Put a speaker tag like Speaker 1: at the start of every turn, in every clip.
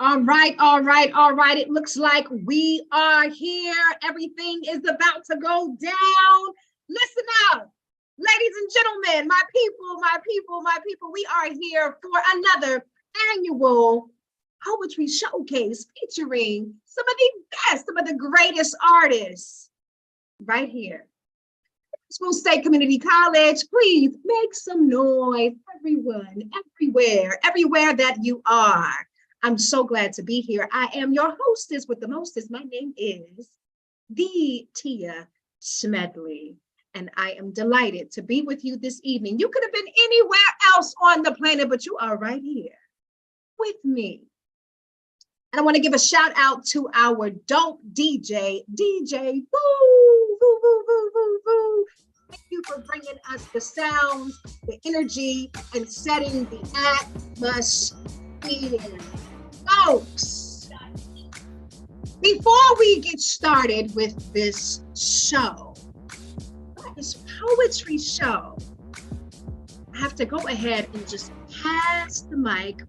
Speaker 1: All right, all right, all right. It looks like we are here. Everything is about to go down. Listen up, ladies and gentlemen, my people, my people, my people. We are here for another annual poetry showcase featuring some of the best, some of the greatest artists right here. School State Community College, please make some noise, everyone, everywhere that you are. I'm so glad to be here. I am your hostess with the mostest. My name is the Tia Smedley, and I am delighted to be with you this evening. You could have been anywhere else on the planet, but you are right here with me. And I want to give a shout out to our dope DJ, Boo, Boo, Boo, Boo, Boo, Boo. Thank you for bringing us the sounds, the energy, and setting the atmosphere. Folks, before we get started with this show, this poetry show, I have to go ahead and just pass the mic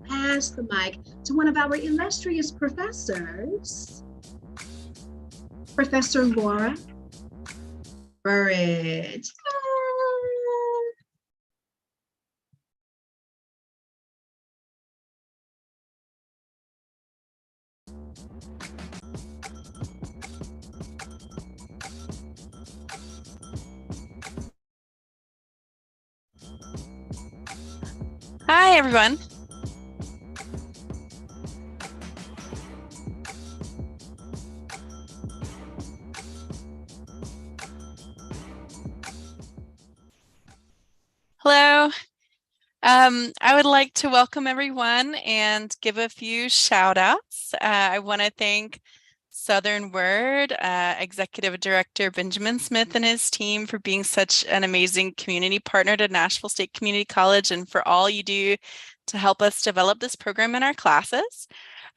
Speaker 1: to one of our illustrious professors, Professor Laura Burridge.
Speaker 2: Hi, everyone. Hello. I would like to welcome everyone and give a few shout outs. I want to thank Southern Word Executive Director Benjamin Smith and his team for being such an amazing community partner to Nashville State Community College and for all you do to help us develop this program in our classes.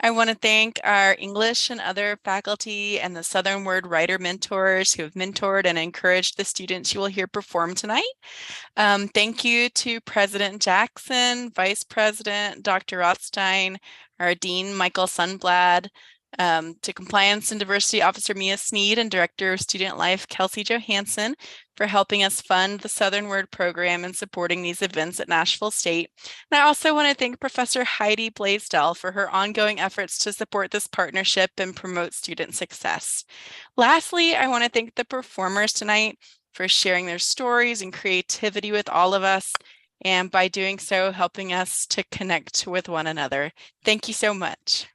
Speaker 2: I want to thank our English and other faculty and the Southern Word writer mentors who have mentored and encouraged the students you will hear perform tonight. Thank you to President Jackson, Vice President Dr. Rothstein, our Dean Michael Sunblad, to Compliance and Diversity Officer Mia Sneed and Director of Student Life Kelsey Johansson for helping us fund the Southern Word program and supporting these events at Nashville State. And I also want to thank Professor Heidi Blaisdell for her ongoing efforts to support this partnership and promote student success. Lastly, I want to thank the performers tonight for sharing their stories and creativity with all of us, and by doing so, helping us to connect with one another. Thank you so much.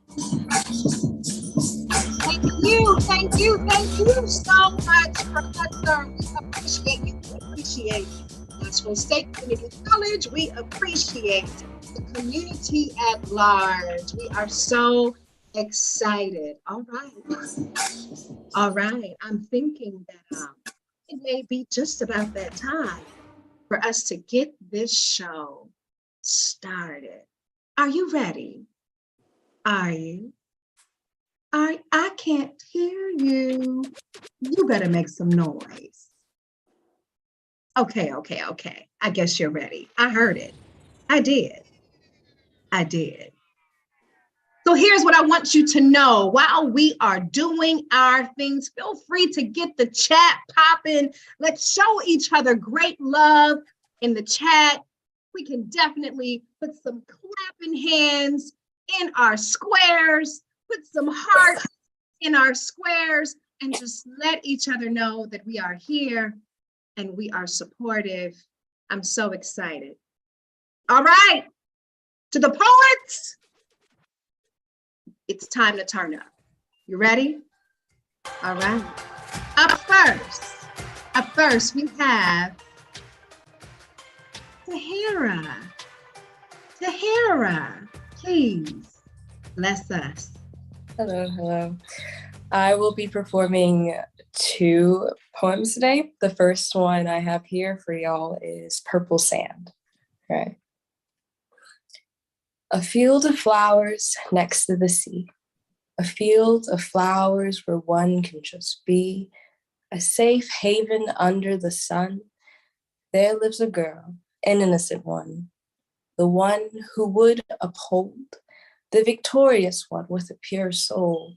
Speaker 1: Thank you so much, Professor. We appreciate you. We appreciate Nashville State Community College. We appreciate the community at large. We are so excited. All right. I'm thinking that it may be just about that time for us to get this show started. Are you ready? Are you? I can't hear you. You better make some noise. Okay. I guess you're ready. I heard it. I did. So here's what I want you to know. While we are doing our things, feel free to get the chat popping. Let's show each other great love in the chat. We can definitely put some clapping hands in our squares, put some hearts in our squares, and just let each other know that we are here and we are supportive. I'm so excited. All right, to the poets, it's time to turn up. You ready? All right. Up first, we have Tahira, please bless us.
Speaker 3: Hello. I will be performing 2 poems today. The first one I have here for y'all is Purple Sand. Okay. A field of flowers next to the sea. A field of flowers where one can just be. A safe haven under the sun. There lives a girl, an innocent one. the one who would uphold, the victorious one with a pure soul.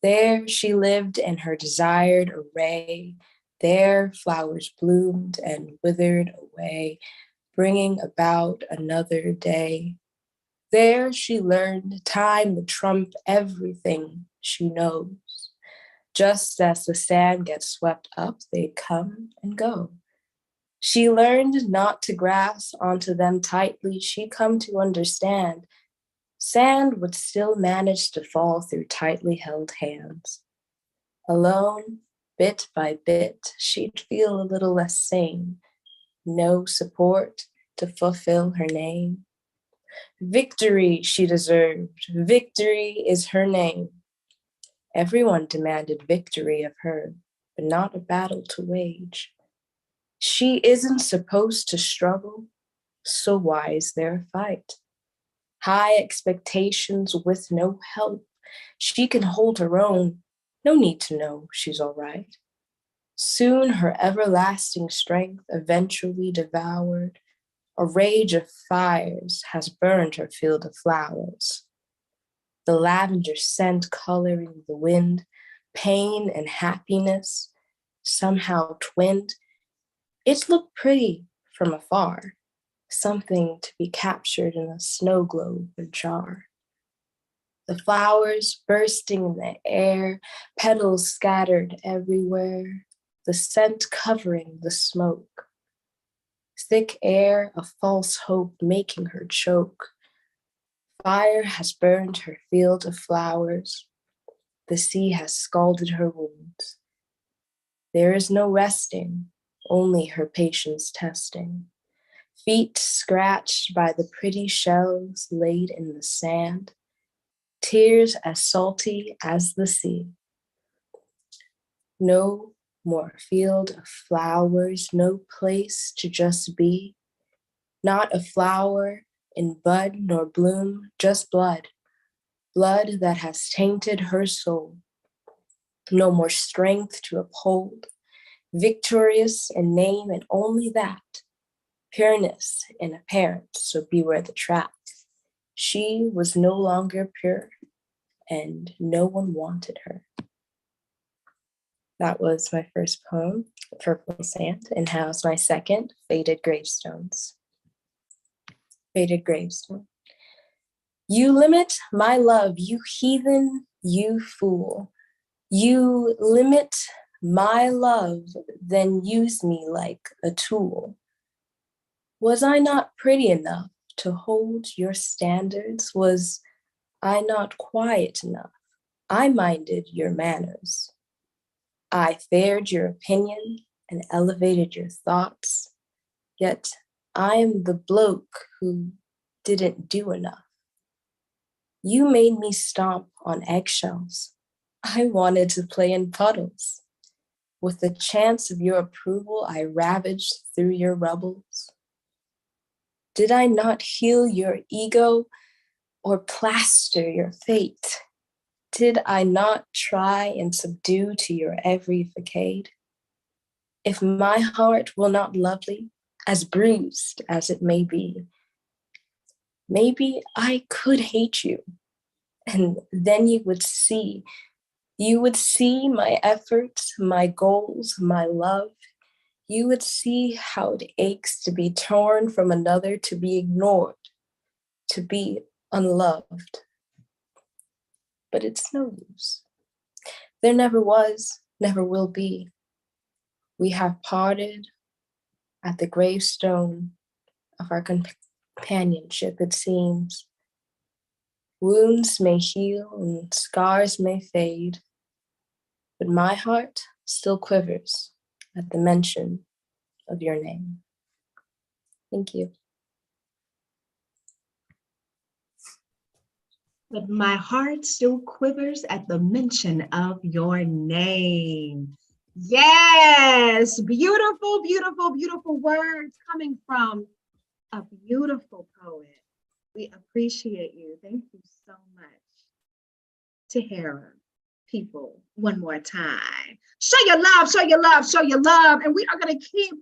Speaker 3: There she lived in her desired array. There flowers bloomed and withered away, bringing about another day. There she learned time would trump everything she knows. Just as the sand gets swept up, they come and go. She learned not to grasp onto them tightly. She come to understand sand would still manage to fall through tightly held hands. Alone, bit by bit, she'd feel a little less sane. No support to fulfill her name. Victory she deserved. Victory is her name. Everyone demanded victory of her, but not a battle to wage. She isn't supposed to struggle, so why is there a fight? High expectations with no help. She can hold her own, no need to know she's all right. Soon her everlasting strength eventually devoured. A rage of fires has burned her field of flowers. The lavender scent coloring the wind, pain and happiness somehow twinned. It looked pretty from afar, something to be captured in a snow globe or jar. The flowers bursting in the air, petals scattered everywhere, the scent covering the smoke. Thick air of false hope making her choke. Fire has burned her field of flowers. The sea has scalded her wounds. There is no resting, only her patience testing. Feet scratched by the pretty shells laid in the sand. Tears as salty as the sea. No more field of flowers, no place to just be. Not a flower in bud nor bloom, just blood. Blood that has tainted her soul. No more strength to uphold. Victorious in name and only that. Pureness inapparent, so beware the trap. She was no longer pure, and no one wanted her. That was my first poem, Purple Sand, and how's my second, Faded Gravestones. Faded Gravestone. You limit my love, you heathen, you fool. You limit my love, then use me like a tool. Was I not pretty enough to hold your standards? Was I not quiet enough? I minded your manners. I fared your opinion and elevated your thoughts, yet I am the bloke who didn't do enough. You made me stomp on eggshells. I wanted to play in puddles. With the chance of your approval, I ravaged through your rubbles. Did I not heal your ego or plaster your fate? Did I not try and subdue to your every facade? If my heart will not lovely, as bruised as it may be, maybe I could hate you, and then you would see my efforts, my goals, my love. You would see how it aches to be torn from another, to be ignored, to be unloved. But it's no use. There never was, never will be. We have parted at the gravestone of our companionship, it seems. Wounds may heal and scars may fade, but my heart still quivers at the mention of your name. Thank you.
Speaker 1: But my heart still quivers at the mention of your name. Yes, beautiful, beautiful, beautiful words coming from a beautiful poet. We appreciate you. Thank you so much. Tahara, people, one more time. Show your love, show your love, show your love. And we are going to keep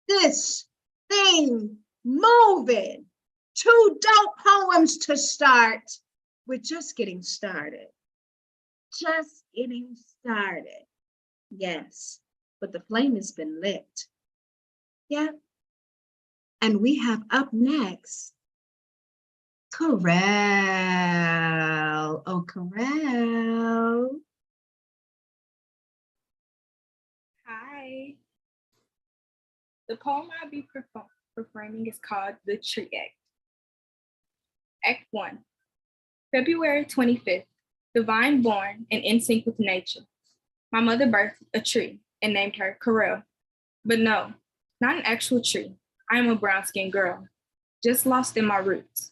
Speaker 1: this thing moving. Two dope poems to start. We're just getting started. Just getting started. Yes, but the flame has been lit. Yeah. And we have up next, Corel. Oh, Corel.
Speaker 4: Hi. The poem I'll be performing is called The Tree Act. Act 1. February 25th, divine born and in sync with nature. My mother birthed a tree and named her Corel. But no, not an actual tree. I am a brown-skinned girl, just lost in my roots.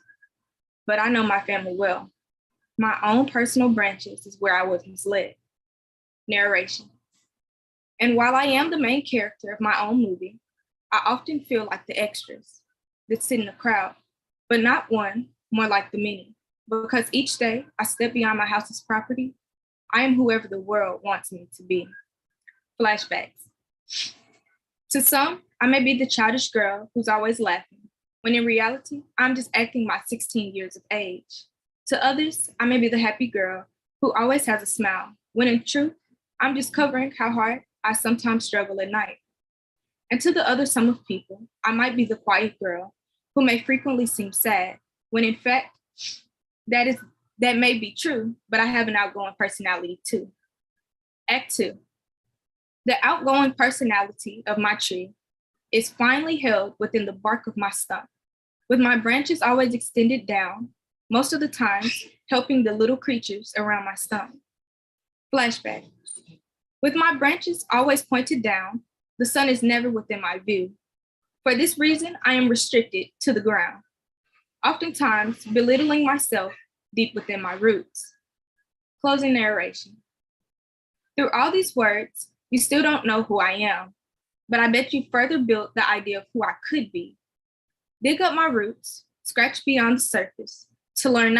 Speaker 4: But I know my family well. My own personal branches is where I was misled. Narration. And while I am the main character of my own movie, I often feel like the extras that sit in the crowd, but not one, more like the many. Because each day I step beyond my house's property, I am whoever the world wants me to be. Flashbacks. To some, I may be the childish girl who's always laughing, when in reality, I'm just acting my 16 years of age. To others, I may be the happy girl who always has a smile, when in truth, I'm just covering how hard I sometimes struggle at night. And to the other sum of people, I might be the quiet girl who may frequently seem sad, when in fact, that may be true, but I have an outgoing personality too. Act 2. The outgoing personality of my tree is finally held within the bark of my stump, with my branches always extended down, most of the times helping the little creatures around my stump. Flashback. With my branches always pointed down, the sun is never within my view. For this reason, I am restricted to the ground, oftentimes belittling myself deep within my roots. Closing narration. Through all these words, you still don't know who I am, but I bet you further built the idea of who I could be. Dig up my roots, scratch beyond the surface, to learn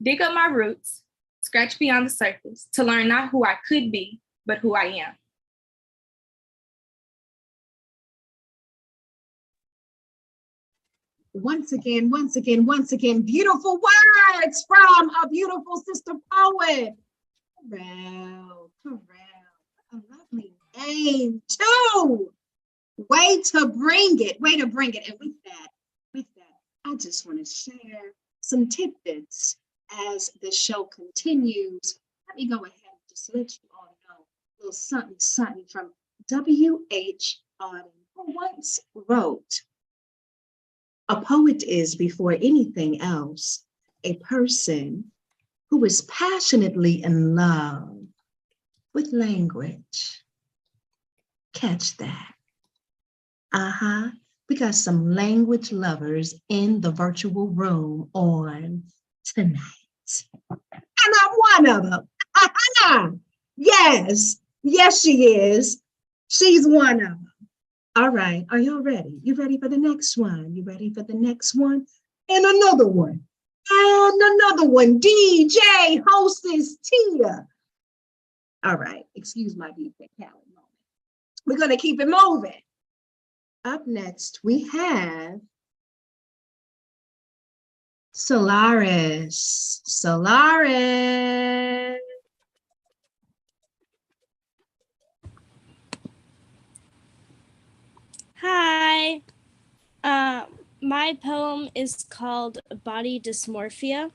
Speaker 4: Dig up my roots, scratch beyond the surface, to learn not who I could be, but who I am.
Speaker 1: Once again, beautiful words from a beautiful sister poet. Corel, a lovely name too. Way to bring it. And with that, I just want to share some tidbits as the show continues. Let me go ahead and just let you all know a little something from W.H. Auden, who once wrote, "A poet is, before anything else, a person who is passionately in love with language." Catch that. We got some language lovers in the virtual room on tonight. And I'm one of them. Yes, she is. She's one of them. All right, are y'all ready? You ready for the next one? You ready for the next one? And another one. And another one. DJ, hostess Tia. All right, excuse my deep talent moment. We're going to keep it moving. Up next, we have Solaris.
Speaker 5: Hi. My poem is called Body Dysmorphia.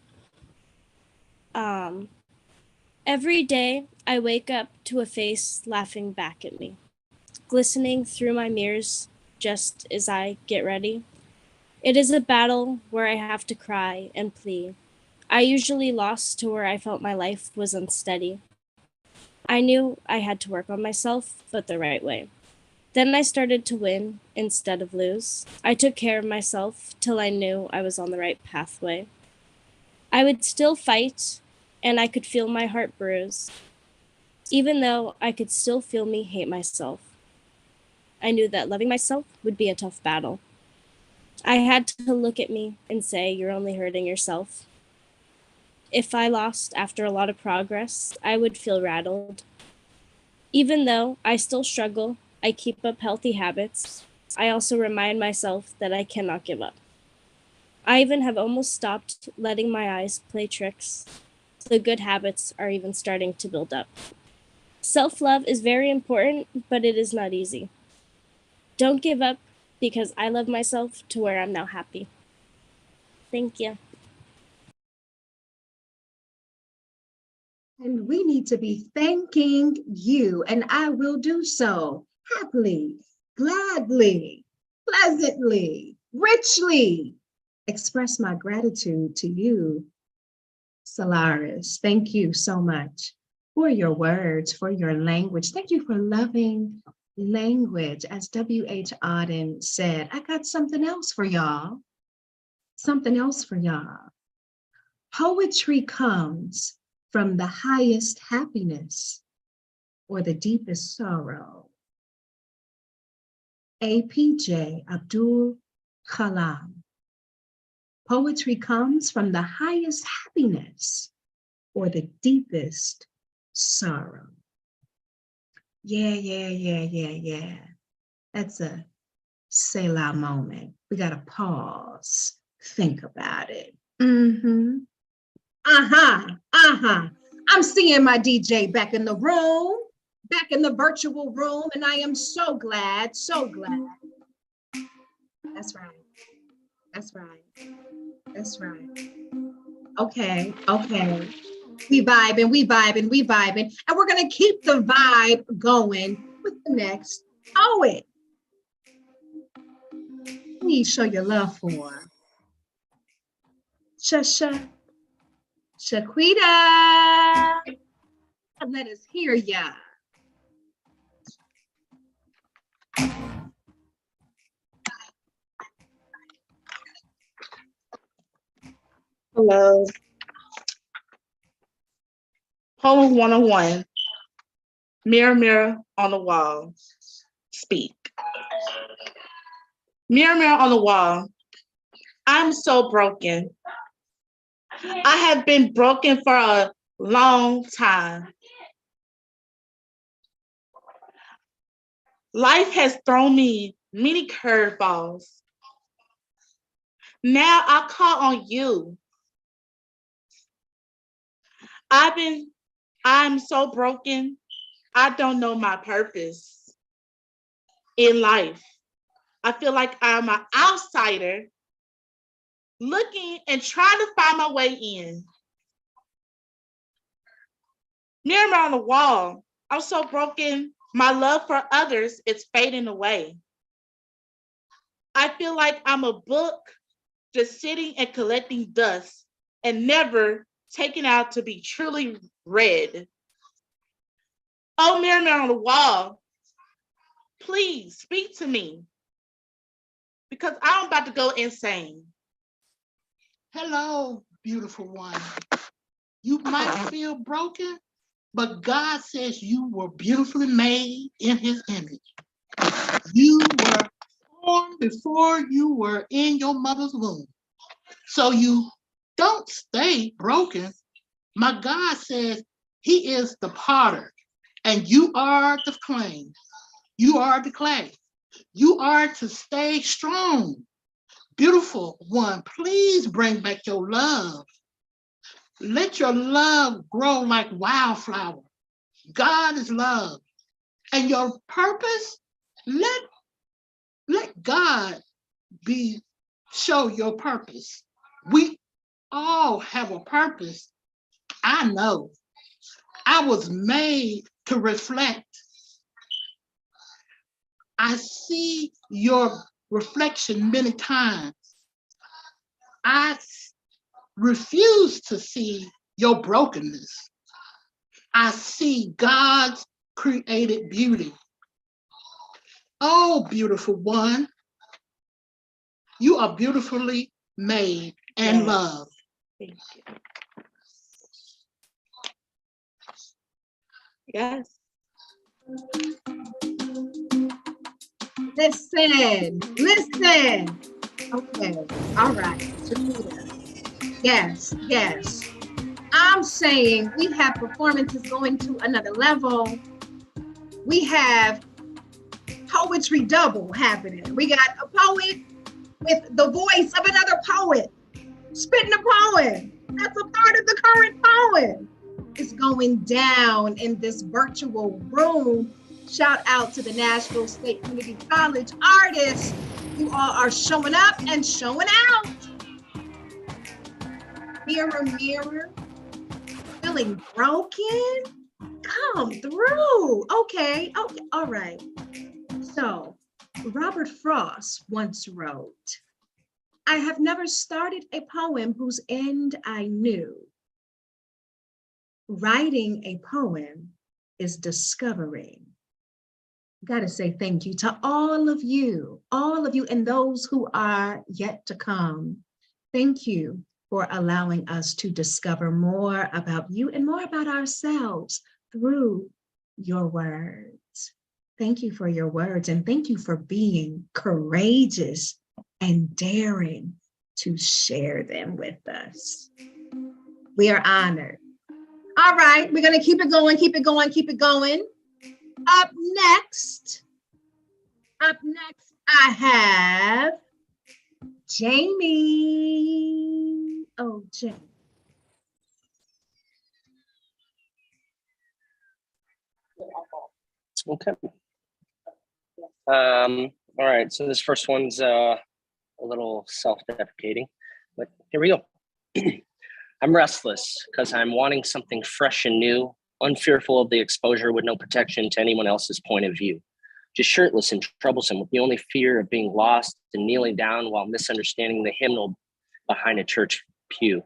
Speaker 5: Every day I wake up to a face laughing back at me, glistening through my mirrors just as I get ready. It is a battle where I have to cry and plead. I usually lost to where I felt my life was unsteady. I knew I had to work on myself, but the right way. Then I started to win instead of lose. I took care of myself till I knew I was on the right pathway. I would still fight, and I could feel my heart bruise, even though I could still feel me hate myself. I knew that loving myself would be a tough battle. I had to look at me and say, "You're only hurting yourself." If I lost after a lot of progress, I would feel rattled. Even though I still struggle, I keep up healthy habits. I also remind myself that I cannot give up. I even have almost stopped letting my eyes play tricks. The good habits are even starting to build up. Self-love is very important, but it is not easy. Don't give up because I love myself to where I'm now happy. Thank you.
Speaker 1: And we need to be thanking you, and I will do so happily, gladly, pleasantly, richly. Express my gratitude to you, Solaris. Thank you so much for your words, for your language. Thank you for loving language. As W.H. Auden said, I got something else for y'all. Something else for y'all. Poetry comes from the highest happiness or the deepest sorrow. APJ Abdul Kalam. Poetry comes from the highest happiness or the deepest sorrow. Yeah. That's a Selah moment. We got to pause, think about it. I'm seeing my DJ back in the room, back in the virtual room, and I am so glad, so glad. That's right. That's right. That's right. Okay. We vibing, and we're gonna keep the vibe going with the next poet. Please show your love for Shaquita. Let us hear ya.
Speaker 6: Hello. Poem 101. Mirror, mirror on the wall, speak. Mirror, mirror on the wall, I'm so broken. I have been broken for a long time. Life has thrown me many curveballs. Now I call on you. I'm so broken. I don't know my purpose in life. I feel like I'm an outsider looking and trying to find my way in. Mirror on the wall, I'm so broken. My love for others is fading away. I feel like I'm a book just sitting and collecting dust and never taken out to be truly read. Oh, mirror on the wall, please speak to me because I'm about to go insane.
Speaker 7: Hello, beautiful one. You might feel broken, but God says you were beautifully made in his image. You were born before you were in your mother's womb. So you don't stay broken. My God says he is the potter and you are the clay. You are the clay. You are to stay strong. Beautiful one, please bring back your love. Let your love grow like wildflower. God is love. And your purpose, let God show your purpose. We all have a purpose. I know. I was made to reflect. I see your reflection many times. I refuse to see your brokenness. I see God's created beauty. Oh, beautiful one, you are beautifully made and loved.
Speaker 6: Thank you. Yes.
Speaker 1: Listen. Okay, all right. Yes. I'm saying we have performances going to another level. We have poetry double happening. We got a poet with the voice of another poet spitting a poem. That's a part of the current poem. It's going down in this virtual room. Shout out to the Nashville State Community College artists. You all are showing up and showing out. Mirror, mirror, feeling broken? Come through. Okay, all right. So, Robert Frost once wrote, I have never started a poem whose end I knew. Writing a poem is discovering. Got to say thank you to all of you, and those who are yet to come. Thank you for allowing us to discover more about you and more about ourselves through your words. Thank you for your words, and thank you for being courageous and daring to share them with us. We are honored. All right, we're going to keep it going, keep it going, keep it going. Up next, I have Jamie. Oh, Jamie.
Speaker 8: Okay. All right, so this first one's a little self-deprecating, but here we go. I'm restless because I'm wanting something fresh and new, unfearful of the exposure with no protection to anyone else's point of view. Just shirtless and troublesome with the only fear of being lost and kneeling down while misunderstanding the hymnal behind a church pew.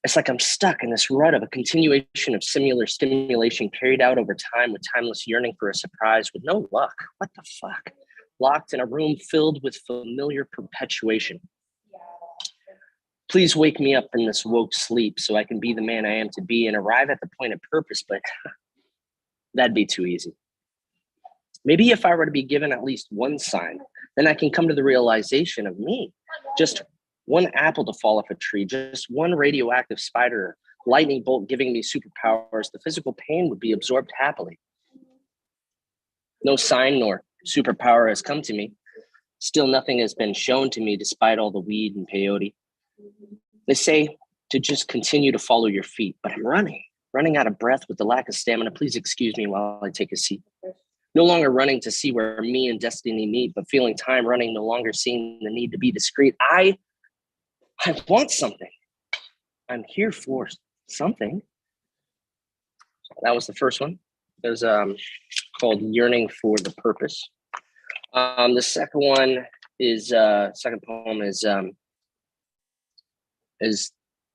Speaker 8: It's like I'm stuck in this rut of a continuation of similar stimulation carried out over time with timeless yearning for a surprise with no luck. What the fuck? Locked in a room filled with familiar perpetuation. Please wake me up from this woke sleep so I can be the man I am to be and arrive at the point of purpose, but that'd be too easy. Maybe if I were to be given at least one sign, then I can come to the realization of me. Just one apple to fall off a tree, just one radioactive spider, lightning bolt giving me superpowers, the physical pain would be absorbed happily. No sign nor superpower has come to me. Still nothing has been shown to me despite all the weed and peyote. They say to just continue to follow your feet, but I'm running out of breath with the lack of stamina. Please excuse me while I take a seat. No longer running to see where me and destiny meet, but feeling time running, no longer seeing the need to be discreet. I want something. I'm here for something. That was the first one. It was called Yearning for the Purpose. The second one is, second poem is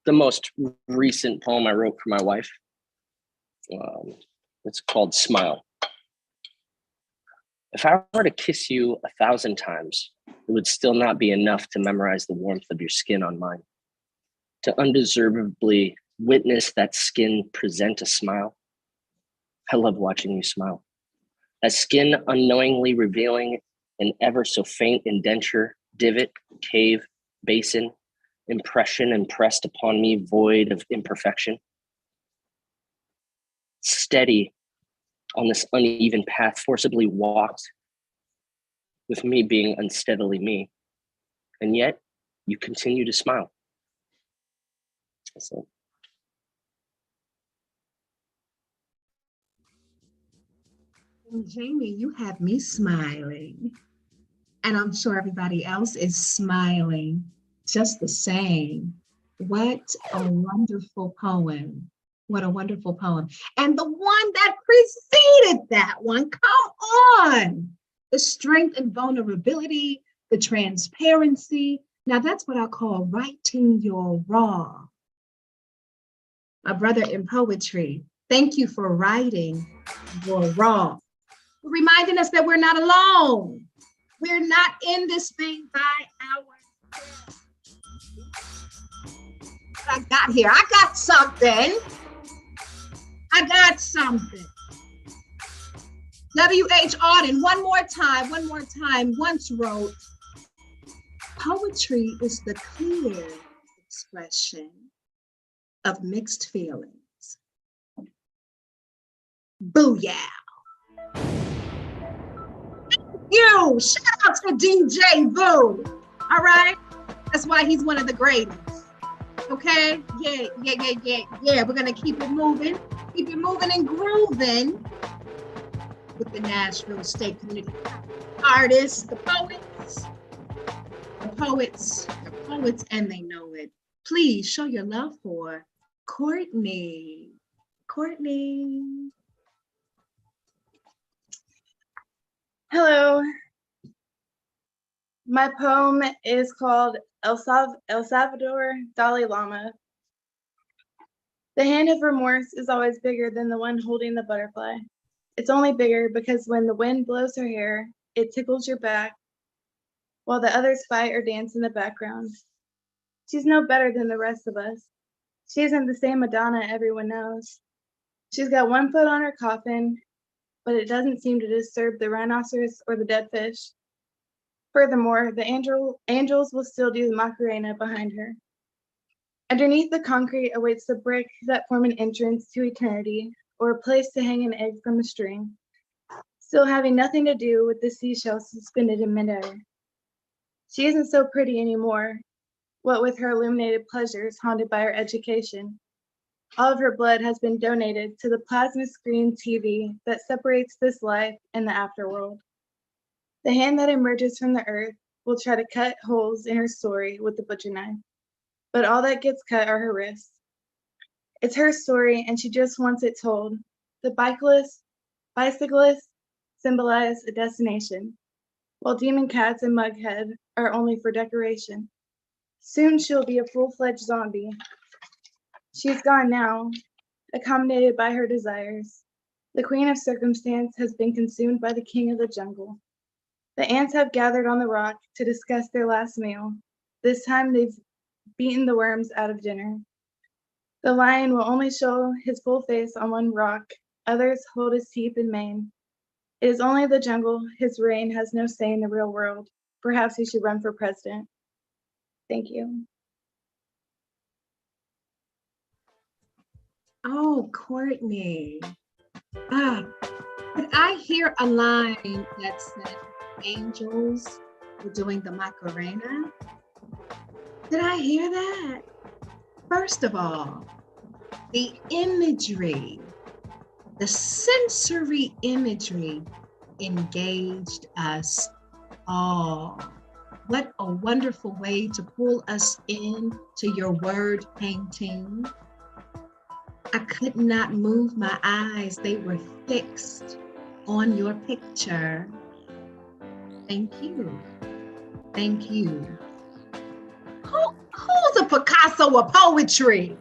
Speaker 8: the most recent poem I wrote for my wife. It's called Smile. If I were to kiss you 1,000 times, it would still not be enough to memorize the warmth of your skin on mine. To undeservedly witness that skin present a smile. I love watching you smile. That skin unknowingly revealing an ever so faint indenture, divot, cave, basin, impression impressed upon me void of imperfection. Steady on this uneven path, forcibly walked with me being unsteadily me. And yet you continue to smile. That's it.
Speaker 1: Jamie, you have me smiling. And I'm sure everybody else is smiling just the same. What a wonderful poem. What a wonderful poem. And the one that preceded that one, come on. The strength and vulnerability, the transparency. Now that's what I call writing your raw. My brother in poetry, thank you for writing your raw. Reminding us that we're not alone. We're not in this thing by ourselves. What I got here, I got something. W.H. Auden, one more time, once wrote, poetry is the clear expression of mixed feelings. Booyah. Voo. Shout out to DJ Voo. All right. That's why he's one of the greatest. Okay. Yeah. We're going to keep it moving and grooving with the Nashville State Community artists, the poets, and they know it. Please show your love for Courtney.
Speaker 4: Hello. My poem is called El Salvador Dalai Lama. The hand of remorse is always bigger than the one holding the butterfly. It's only bigger because when the wind blows her hair, it tickles your back while the others fight or dance in the background. She's no better than the rest of us. She isn't the same Madonna everyone knows. She's got one foot on her coffin, but it doesn't seem to disturb the rhinoceros or the dead fish. Furthermore, the angels will still do the Macarena behind her. Underneath the concrete awaits the brick that form an entrance to eternity, or a place to hang an egg from a string, still having nothing to do with the seashells suspended in midair. She isn't so pretty anymore, what with her illuminated pleasures haunted by her education. All of her blood has been donated to the plasma screen TV that separates this life and the afterworld. The hand that emerges from the earth will try to cut holes in her story with the butcher knife, but all that gets cut are her wrists. It's her story and she just wants it told. The bicyclists symbolize a destination, while demon cats and Mughead are only for decoration. Soon she'll be a full-fledged zombie. She's gone now, accommodated by her desires. The queen of circumstance has been consumed by the king of the jungle. The ants have gathered on the rock to discuss their last meal. This time they've beaten the worms out of dinner. The lion will only show his full face on one rock. Others hold his teeth and mane. It is only the jungle. His reign has no say in the real world. Perhaps he should run for president. Thank you.
Speaker 1: Oh, Courtney. Did I hear a line that said angels were doing the Macarena? Did I hear that? First of all, the imagery, the sensory imagery engaged us all. What a wonderful way to pull us in to your word painting. I could not move my eyes. They were fixed on your picture. Thank you. Thank you. Who's a Picasso of poetry?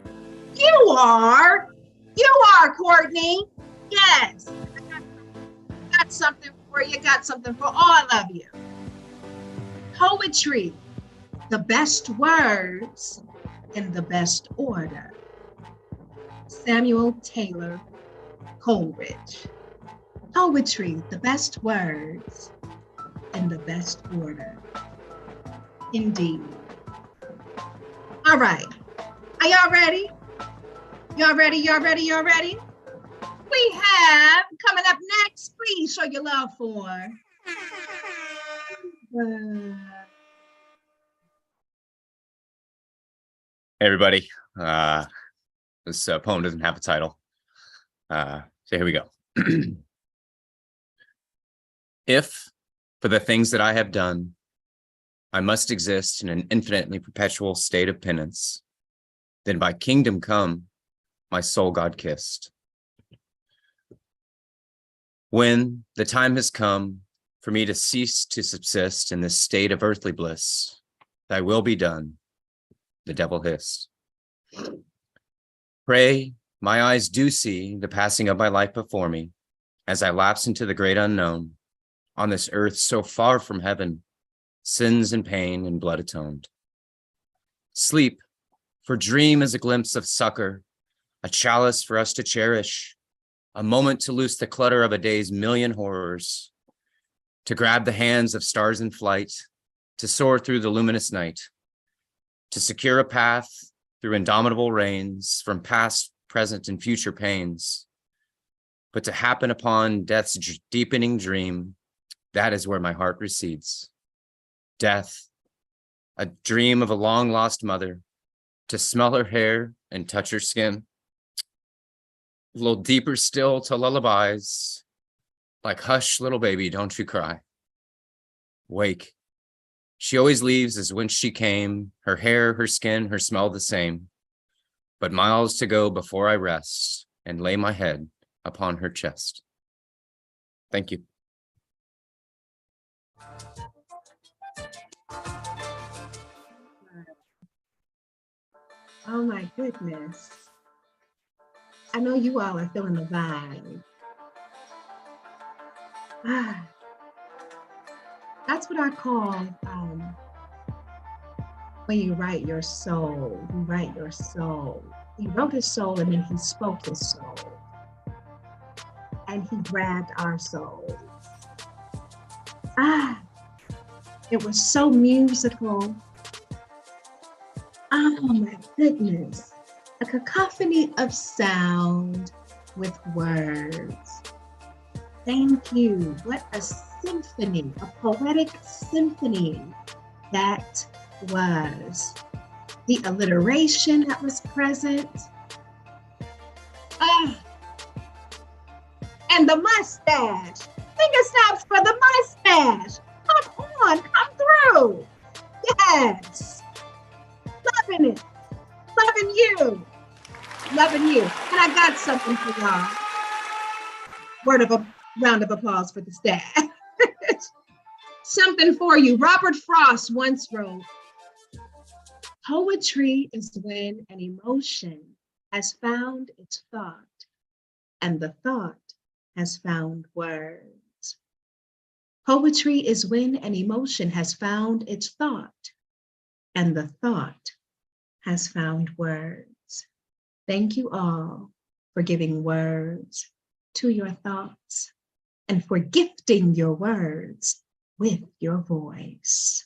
Speaker 1: You are, Courtney. Yes. Got something for you, got something for all of you. Poetry, the best words in the best order. Samuel Taylor Coleridge. Poetry, the best words in the best order. Indeed. All right. Are y'all ready? Y'all ready? We have coming up next, please show your love for.
Speaker 9: Hey everybody, this poem doesn't have a title, so here we go. If, for the things that I have done, I must exist in an infinitely perpetual state of penance, then by kingdom come, my soul God kissed. When the time has come for me to cease to subsist in this state of earthly bliss, thy will be done, the devil hissed. Pray, my eyes do see the passing of my life before me, as I lapse into the great unknown, on this earth so far from heaven, sins and pain and blood atoned. Sleep, for dream is a glimpse of succor, a chalice for us to cherish, a moment to loose the clutter of a day's million horrors, to grab the hands of stars in flight, to soar through the luminous night, to secure a path through indomitable rains from past, present, and future pains, but to happen upon death's deepening dream that is where my heart recedes. Death, a dream of a long lost mother, to smell her hair and touch her skin. A little deeper still to lullabies, like hush, little baby, don't you cry. Wake. She always leaves as when she came, her hair, her skin, her smell the same. But miles to go before I rest and lay my head upon her chest. Thank you.
Speaker 1: Oh my goodness. I know you all are feeling the vibe. Ah, that's what I call when you write your soul. You write your soul. He wrote his soul and then he spoke his soul. And he grabbed our souls. Ah, it was so musical. Oh my goodness. A cacophony of sound with words. Thank you. What a symphony, a poetic symphony that was. The alliteration that was present. Ah. And the mustache. Finger snaps for the mustache. Come on, come through. Yes. Loving it. Loving you. Loving you. And I got something for y'all. Round of applause for the staff. Something for you. Robert Frost once wrote, poetry is when an emotion has found its thought, and the thought has found words. Poetry is when an emotion has found its thought, and the thought has found words. Thank you all for giving words to your thoughts and for gifting your words with your voice.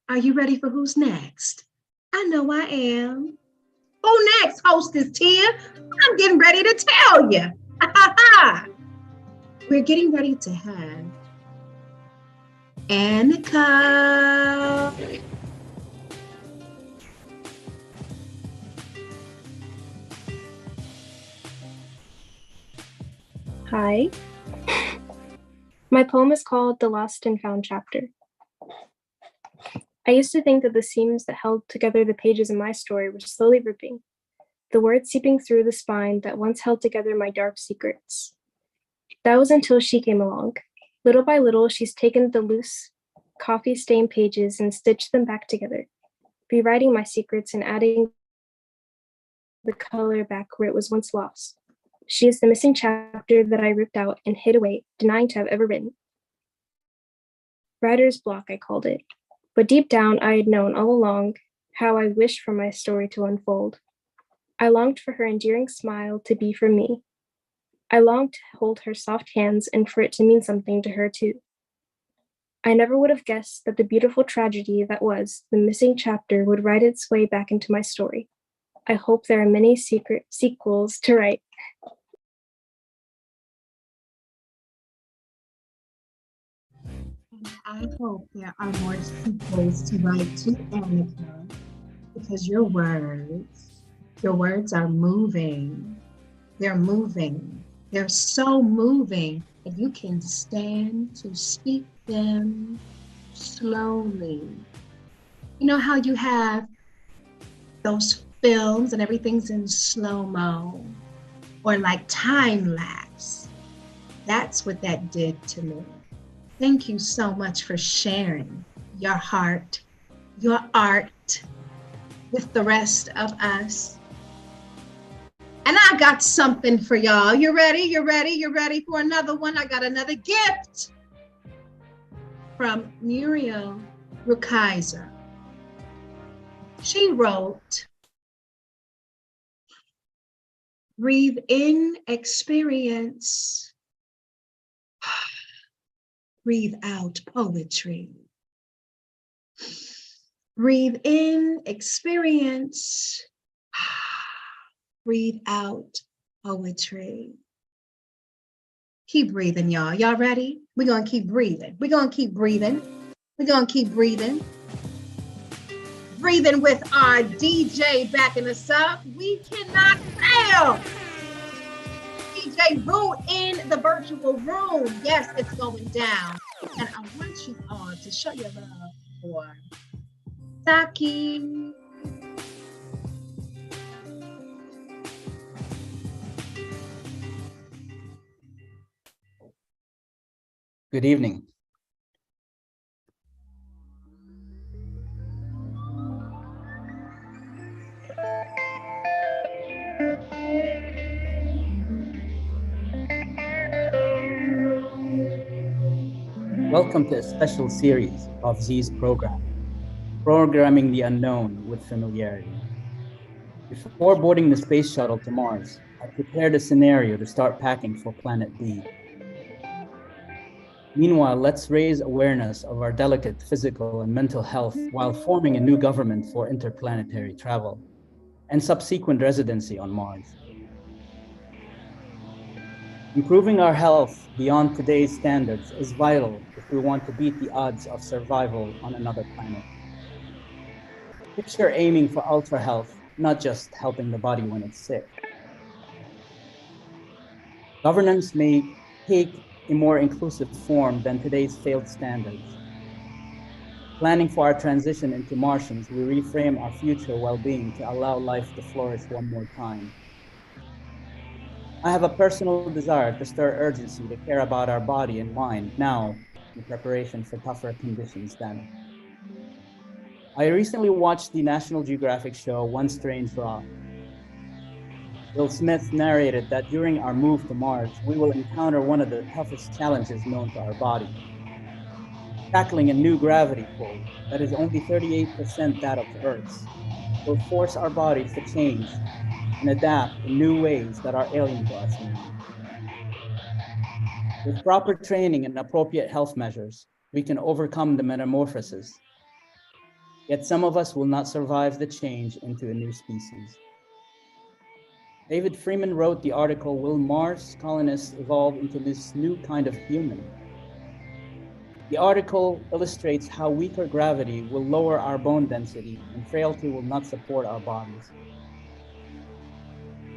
Speaker 1: Are you ready for who's next? I know I am. Who next, Hostess Tia? I'm getting ready to tell you. We're getting ready to have Annika.
Speaker 10: Hi. My poem is called The Lost and Found Chapter. I used to think that the seams that held together the pages in my story were slowly ripping, the words seeping through the spine that once held together my dark secrets. That was until she came along. Little by little, she's taken the loose, coffee-stained pages and stitched them back together, rewriting my secrets and adding the color back where it was once lost. She is the missing chapter that I ripped out and hid away, denying to have ever written. Writer's block, I called it. But deep down, I had known all along how I wished for my story to unfold. I longed for her endearing smile to be for me. I longed to hold her soft hands and for it to mean something to her too. I never would have guessed that the beautiful tragedy that was the missing chapter would write its way back into my story. I hope there are many secret sequels to write.
Speaker 1: I hope there are more sequels to write to Annika, because your words are moving. They're moving. They're so moving that you can stand to speak them slowly. You know how you have those films and everything's in slow-mo or like time lapse? That's what that did to me. Thank you so much for sharing your heart, your art with the rest of us. And I got something for y'all. You ready? You ready? You ready for another one? I got another gift from Muriel Rukeyser. She wrote, breathe in experience. Breathe out poetry. Breathe in experience. Breathe out poetry. Keep breathing, y'all. Y'all ready? We're going to keep breathing. We're going to keep breathing. We're going to keep breathing. Breathing with our DJ backing us up. We cannot fail. DJ Boo in the virtual room. Yes, it's going down. And I want you all to show your love for Taki.
Speaker 11: Good evening. Welcome to a special series of Z's program, Programming the Unknown with Familiarity. Before boarding the space shuttle to Mars, I prepared a scenario to start packing for Planet B. Meanwhile, let's raise awareness of our delicate physical and mental health while forming a new government for interplanetary travel and subsequent residency on Mars. Improving our health beyond today's standards is vital if we want to beat the odds of survival on another planet. Picture aiming for ultra health, not just helping the body when it's sick. Governance may take a more inclusive form than today's failed standards. Planning for our transition into Martians, we reframe our future well-being to allow life to flourish one more time. I have a personal desire to stir urgency to care about our body and mind now in preparation for tougher conditions then. I recently watched the National Geographic show One Strange Rock. Will Smith narrated that during our move to Mars, we will encounter one of the toughest challenges known to our body. Tackling a new gravity pull that is only 38% that of Earth's will force our bodies to change and adapt in new ways that are alien to us now. With proper training and appropriate health measures, we can overcome the metamorphosis. Yet some of us will not survive the change into a new species. David Freeman wrote the article, Will Mars Colonists Evolve into this New Kind of Human? The article illustrates how weaker gravity will lower our bone density and frailty will not support our bodies.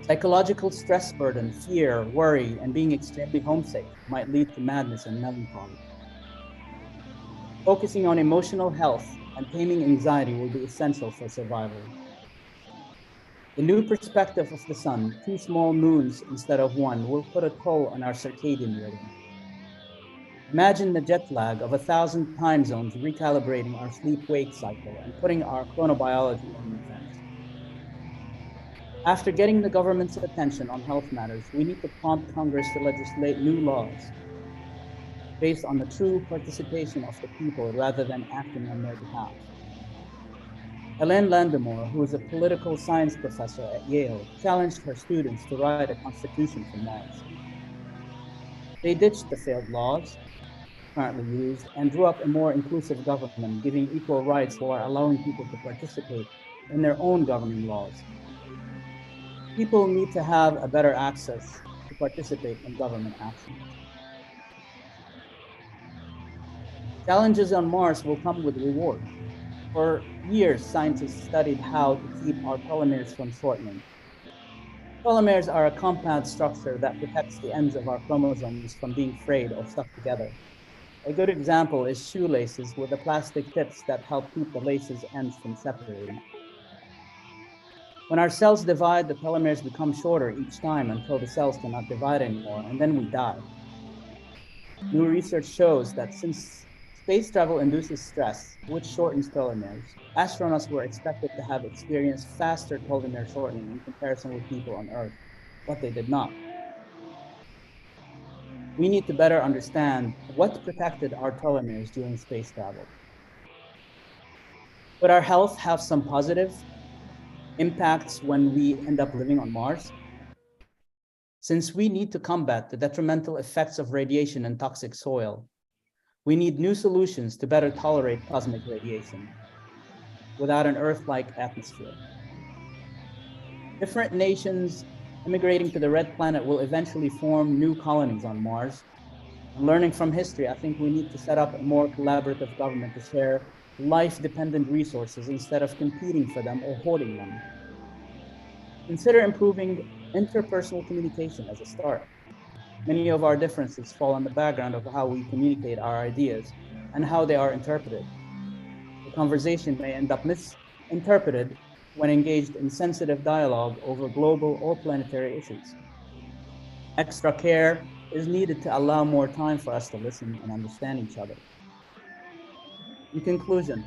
Speaker 11: Psychological stress burden, fear, worry, and being extremely homesick might lead to madness and melancholy. Focusing on emotional health and taming anxiety will be essential for survival. The new perspective of the sun, 2 small moons instead of 1, will put a toll on our circadian rhythm. Imagine the jet lag of 1,000 time zones recalibrating our sleep-wake cycle and putting our chronobiology in reverse. After getting the government's attention on health matters, we need to prompt Congress to legislate new laws based on the true participation of the people rather than acting on their behalf. Elaine Landemore, who is a political science professor at Yale, challenged her students to write a constitution for Mars. They ditched the failed laws currently used and drew up a more inclusive government, giving equal rights while allowing people to participate in their own governing laws. People need to have a better access to participate in government action. Challenges on Mars will come with reward. For years, scientists studied how to keep our telomeres from shortening. Telomeres are a compound structure that protects the ends of our chromosomes from being frayed or stuck together. A good example is shoelaces with the plastic tips that help keep the laces ends from separating. When our cells divide, the telomeres become shorter each time until the cells cannot divide anymore, and then we die. New research shows that since space travel induces stress, which shortens telomeres, astronauts were expected to have experienced faster telomere shortening in comparison with people on Earth, but they did not. We need to better understand what protected our telomeres during space travel. Would our health have some positive impacts when we end up living on Mars? Since we need to combat the detrimental effects of radiation and toxic soil, we need new solutions to better tolerate cosmic radiation without an Earth-like atmosphere. Different nations Immigrating to the red planet will eventually form new colonies on Mars. And learning from history, I think we need to set up a more collaborative government to share life-dependent resources instead of competing for them or hoarding them. Consider improving interpersonal communication as a start. Many of our differences fall on the background of how we communicate our ideas and how they are interpreted. The conversation may end up misinterpreted when engaged in sensitive dialogue over global or planetary issues. Extra care is needed to allow more time for us to listen and understand each other. In conclusion,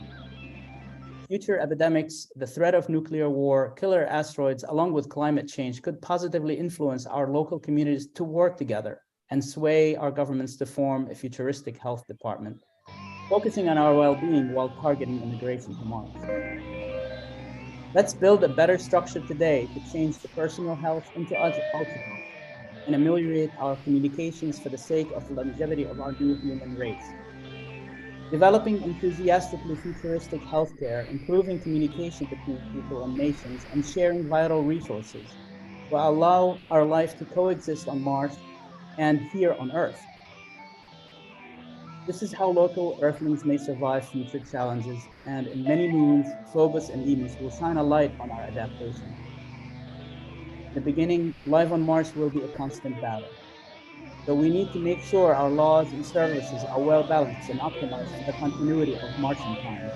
Speaker 11: future epidemics, the threat of nuclear war, killer asteroids, along with climate change could positively influence our local communities to work together and sway our governments to form a futuristic health department, focusing on our well-being while targeting immigration to Mars. Let's build a better structure today to change the personal health into ultra health and ameliorate our communications for the sake of the longevity of our new human race. Developing enthusiastically futuristic healthcare, improving communication between people and nations, and sharing vital resources will allow our life to coexist on Mars and here on Earth. This is how local Earthlings may survive future challenges, and in many moons, Phobos and Deimos will shine a light on our adaptation. In the beginning, life on Mars will be a constant battle. So we need to make sure our laws and services are well balanced and optimized for the continuity of Martian time.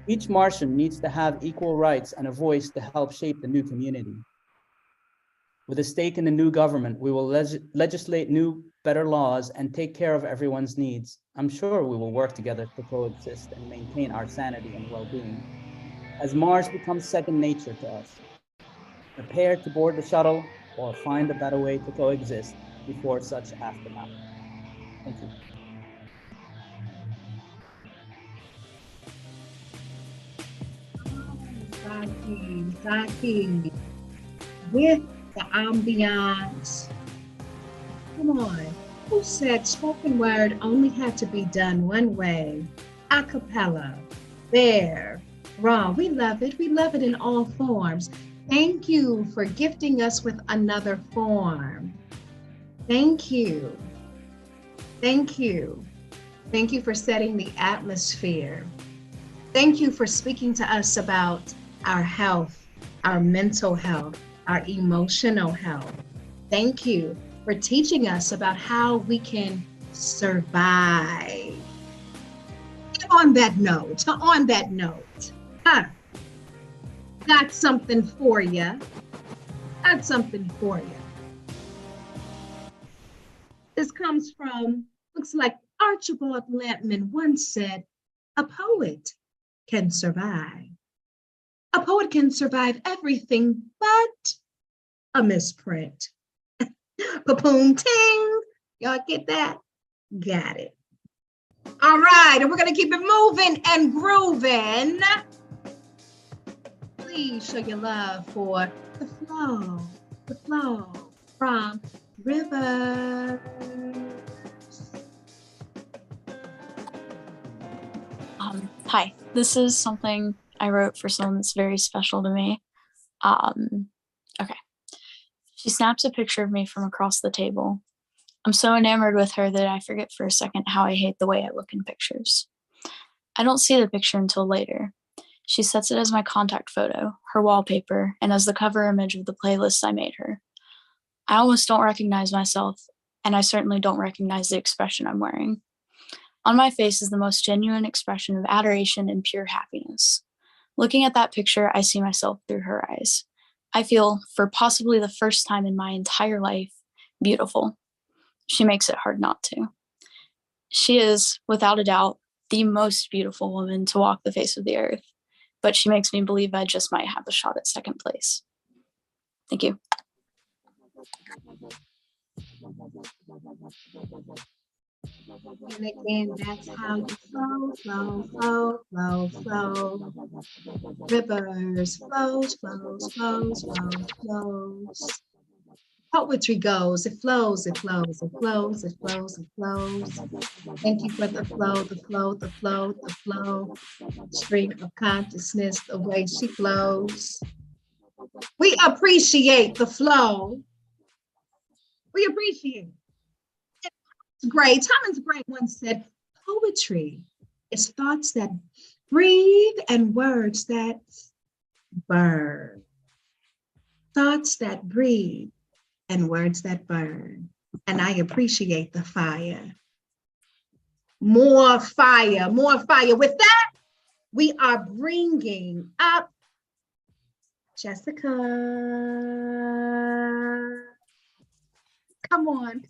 Speaker 11: Each Martian needs to have equal rights and a voice to help shape the new community. With a stake in the new government, we will legislate new, better laws and take care of everyone's needs. I'm sure we will work together to coexist and maintain our sanity and well-being. As Mars becomes second nature to us, prepare to board the shuttle or find a better way to coexist before such aftermath. Thank you.
Speaker 1: Zaki, with the ambiance. Come on, who said spoken word only had to be done one way? A cappella. There. Raw. We love it. We love it in all forms. Thank you for gifting us with another form. Thank you. Thank you. Thank you for setting the atmosphere. Thank you for speaking to us about our health, our mental health, our emotional health. Thank you for teaching us about how we can survive. On that note, got something for you. Got something for you. This comes from, looks like Archibald Lampman once said, a poet can survive. A poet can survive everything but a misprint. Pa-boom ting. Y'all get that? Got it. All right, and we're gonna keep it moving and grooving. Please show your love for the flow from Rivers.
Speaker 12: Hi, this is something I wrote for someone that's very special to me. Okay. She snaps a picture of me from across the table. I'm so enamored with her that I forget for a second how I hate the way I look in pictures. I don't see the picture until later. She sets it as my contact photo, her wallpaper, and as the cover image of the playlist I made her. I almost don't recognize myself, and I certainly don't recognize the expression I'm wearing. On my face is the most genuine expression of adoration and pure happiness. Looking at that picture, I see myself through her eyes. I feel, for possibly the first time in my entire life, beautiful. She makes it hard not to. She is, without a doubt, the most beautiful woman to walk the face of the earth, but she makes me believe I just might have a shot at second place. Thank you.
Speaker 1: And again, that's how you flow, flow, flow, flow, flow. Rivers, flows, flows, flows, flows, flows. Poetry goes, it flows, it flows, it flows, it flows, it flows. Thank you for the flow, the flow, the flow, the flow. Stream of consciousness, the way she flows. We appreciate the flow. We appreciate it. Thomas Gray once said, poetry is thoughts that breathe and words that burn. Thoughts that breathe and words that burn. And I appreciate the fire. More fire, more fire. With that, we are bringing up Jessica. Come on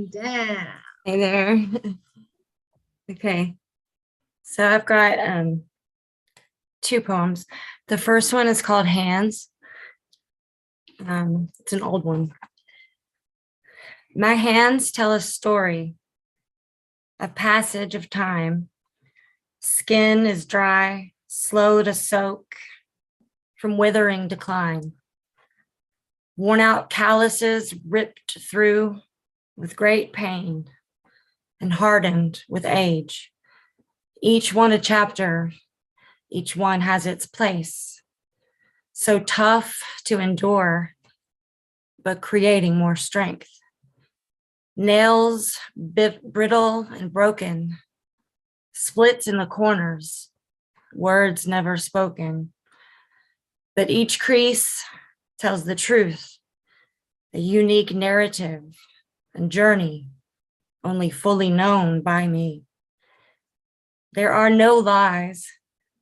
Speaker 1: down.
Speaker 13: Hey there. Okay. So I've got two poems. The first one is called Hands. It's an old one. My hands tell a story, a passage of time. Skin is dry, slow to soak from withering decline. Worn out calluses ripped through with great pain and hardened with age. Each one a chapter, each one has its place. So tough to endure, but creating more strength. Nails brittle and broken, splits in the corners, words never spoken. But each crease tells the truth, a unique narrative and journey only fully known by me. There are no lies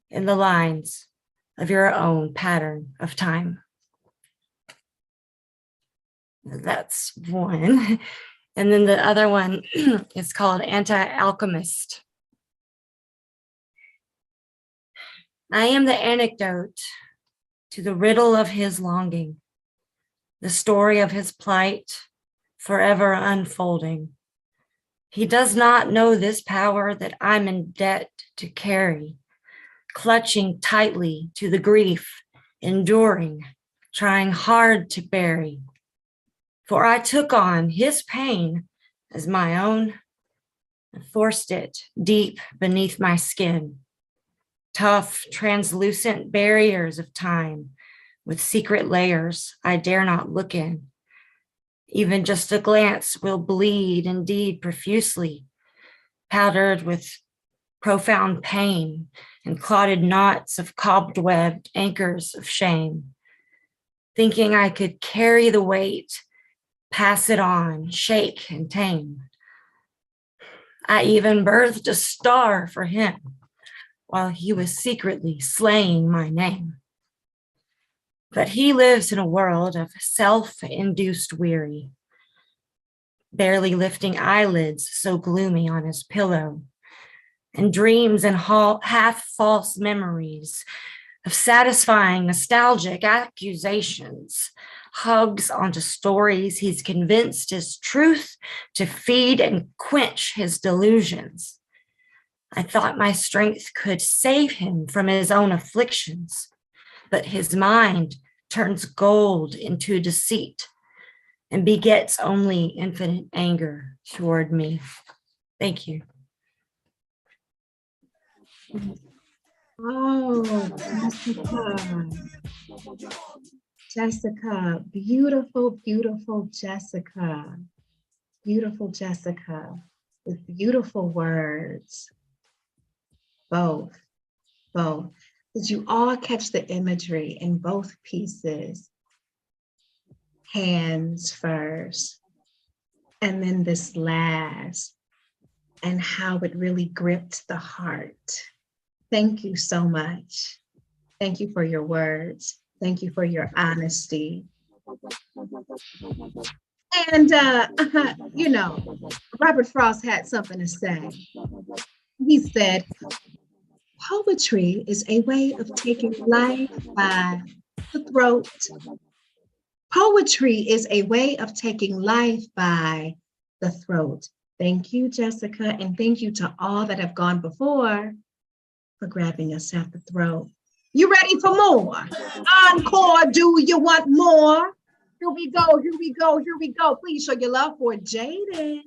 Speaker 13: in the lines of your own pattern of time. That's one. And then the other one is called Anti-Alchemist. I am the anecdote to the riddle of his longing, the story of his plight forever unfolding. He does not know this power that I'm in debt to carry, clutching tightly to the grief, enduring, trying hard to bury. For I took on his pain as my own and forced it deep beneath my skin. Tough, translucent barriers of time with secret layers I dare not look in. Even just a glance will bleed indeed profusely, powdered with profound pain and clotted knots of cobwebbed anchors of shame. Thinking I could carry the weight, pass it on, shake and tame. I even birthed a star for him while he was secretly slaying my name. But he lives in a world of self-induced weary, barely lifting eyelids so gloomy on his pillow, and dreams and half false memories of satisfying nostalgic accusations, hugs onto stories he's convinced is truth to feed and quench his delusions. I thought my strength could save him from his own afflictions, but his mind turns gold into deceit and begets only infinite anger toward me. Thank you.
Speaker 1: Oh, Jessica, beautiful, beautiful Jessica. Beautiful Jessica with beautiful words. Both. Did you all catch the imagery in both pieces? Hands first, and then this last, and how it really gripped the heart. Thank you so much. Thank you for your words. Thank you for your honesty. And, you know, Robert Frost had something to say. He said, poetry is a way of taking life by the throat. Poetry is a way of taking life by the throat. Thank you, Jessica, and thank you to all that have gone before for grabbing us at the throat. You ready for more? Encore, do you want more? Here we go, here we go, here we go. Please show your love for Jaden.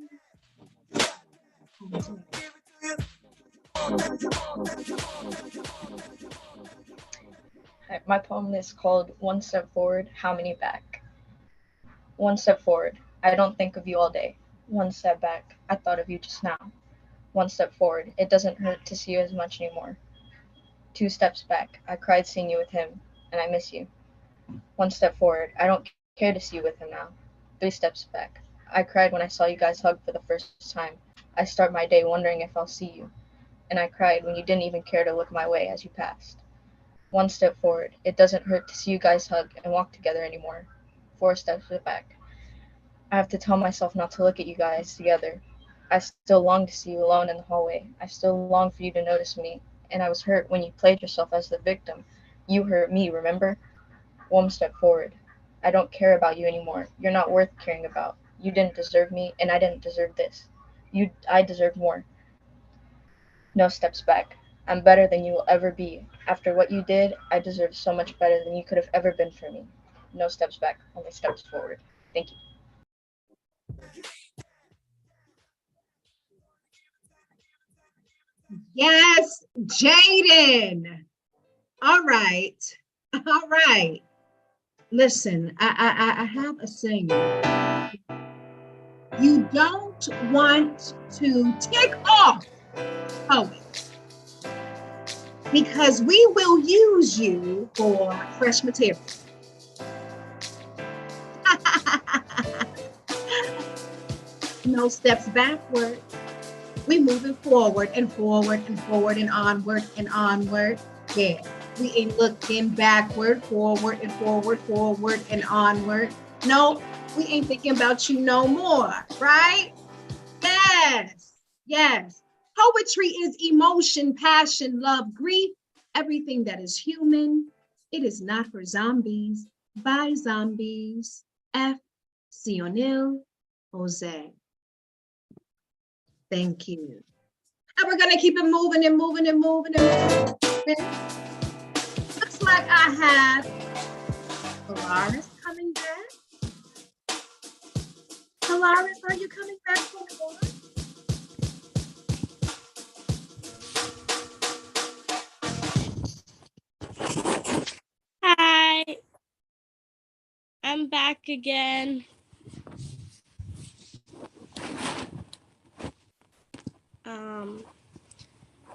Speaker 14: my poem is called One Step Forward, How Many Back? One step forward, I don't think of you all day. One step back, I thought of you just now. One step forward, it doesn't hurt to see you as much anymore. Two steps back, I cried seeing you with him, and I miss you. One step forward, I don't care to see you with him now. Three steps back, I cried when I saw you guys hug for the first time. I start my day wondering if I'll see you. And I cried when you didn't even care to look my way as you passed. One step forward, it doesn't hurt to see you guys hug and walk together anymore. Four steps back, I have to tell myself not to look at you guys together. I still long to see you alone in the hallway. I still long for you to notice me. And I was hurt when you played yourself as the victim. You hurt me, remember? One step forward. I don't care about you anymore. You're not worth caring about. You didn't deserve me, and I didn't deserve this. I deserve more. No steps back. I'm better than you will ever be. After what you did, I deserve so much better than you could have ever been for me. No steps back, only steps forward. Thank you.
Speaker 1: Yes, Jaden. All right. All right. Listen, I have a saying. You don't want to tick off poets because we will use you for fresh material. No steps backward. We moving forward and forward and forward and onward and onward. Yeah, we ain't looking backward, forward and forward, forward and onward. No, we ain't thinking about you no more, right? Yes, yes. Poetry is emotion, passion, love, grief, everything that is human. It is not for zombies, by zombies. F. Sionil Jose. Thank you. And we're gonna keep it moving and moving and moving and moving. Looks like I have Polaris coming back. Polaris, are you coming back for more?
Speaker 5: Hi, I'm back again.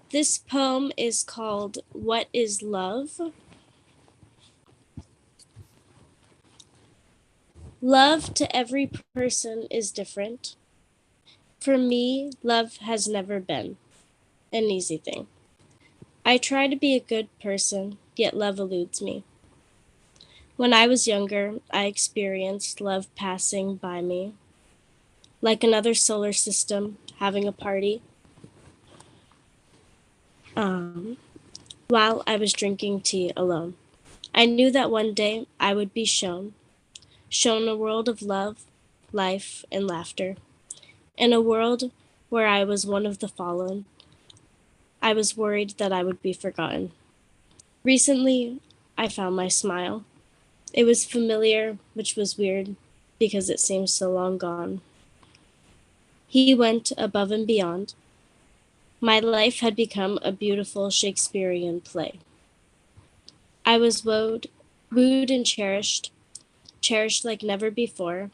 Speaker 5: This poem is called What is Love? Love to every person is different. For me, love has never been an easy thing. I try to be a good person, yet love eludes me. When I was younger, I experienced love passing by me, like another solar system having a party. While I was drinking tea alone, I knew that one day I would be shown a world of love, life, and laughter. In a world where I was one of the fallen, I was worried that I would be forgotten. Recently, I found my smile. It was familiar, which was weird because it seemed so long gone. He went above and beyond. My life had become a beautiful Shakespearean play. I was wooed and cherished like never before.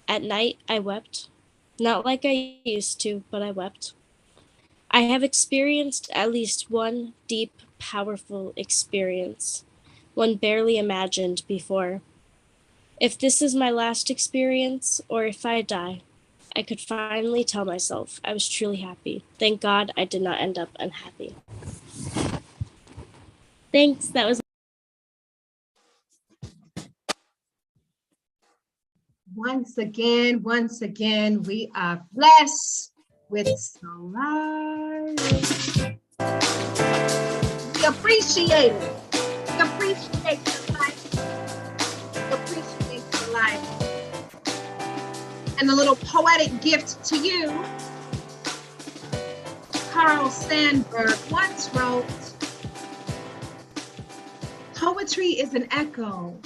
Speaker 5: At night, I wept. Not like I used to, but I wept. I have experienced at least one deep, powerful experience, one barely imagined before. If this is my last experience, or if I die, I could finally tell myself I was truly happy. Thank God I did not end up unhappy. Thanks, that was.
Speaker 1: Once again, we are blessed with Solaris. We appreciate it. We appreciate your life. We appreciate your life. And a little poetic gift to you. Carl Sandburg once wrote, "Poetry is an echo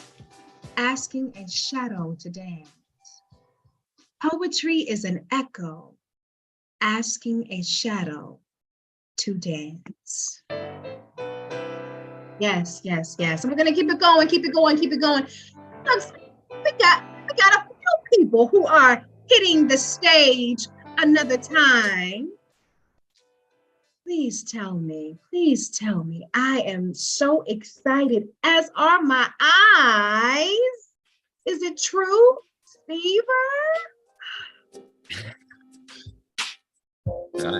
Speaker 1: asking a shadow to dance. Poetry is an echo asking a shadow to dance." Yes, yes, yes. And we're gonna keep it going, keep it going, keep it going. Look, we got a few people who are hitting the stage another time. Please tell me, please tell me. I am so excited, as are my eyes. Is it true, Stever?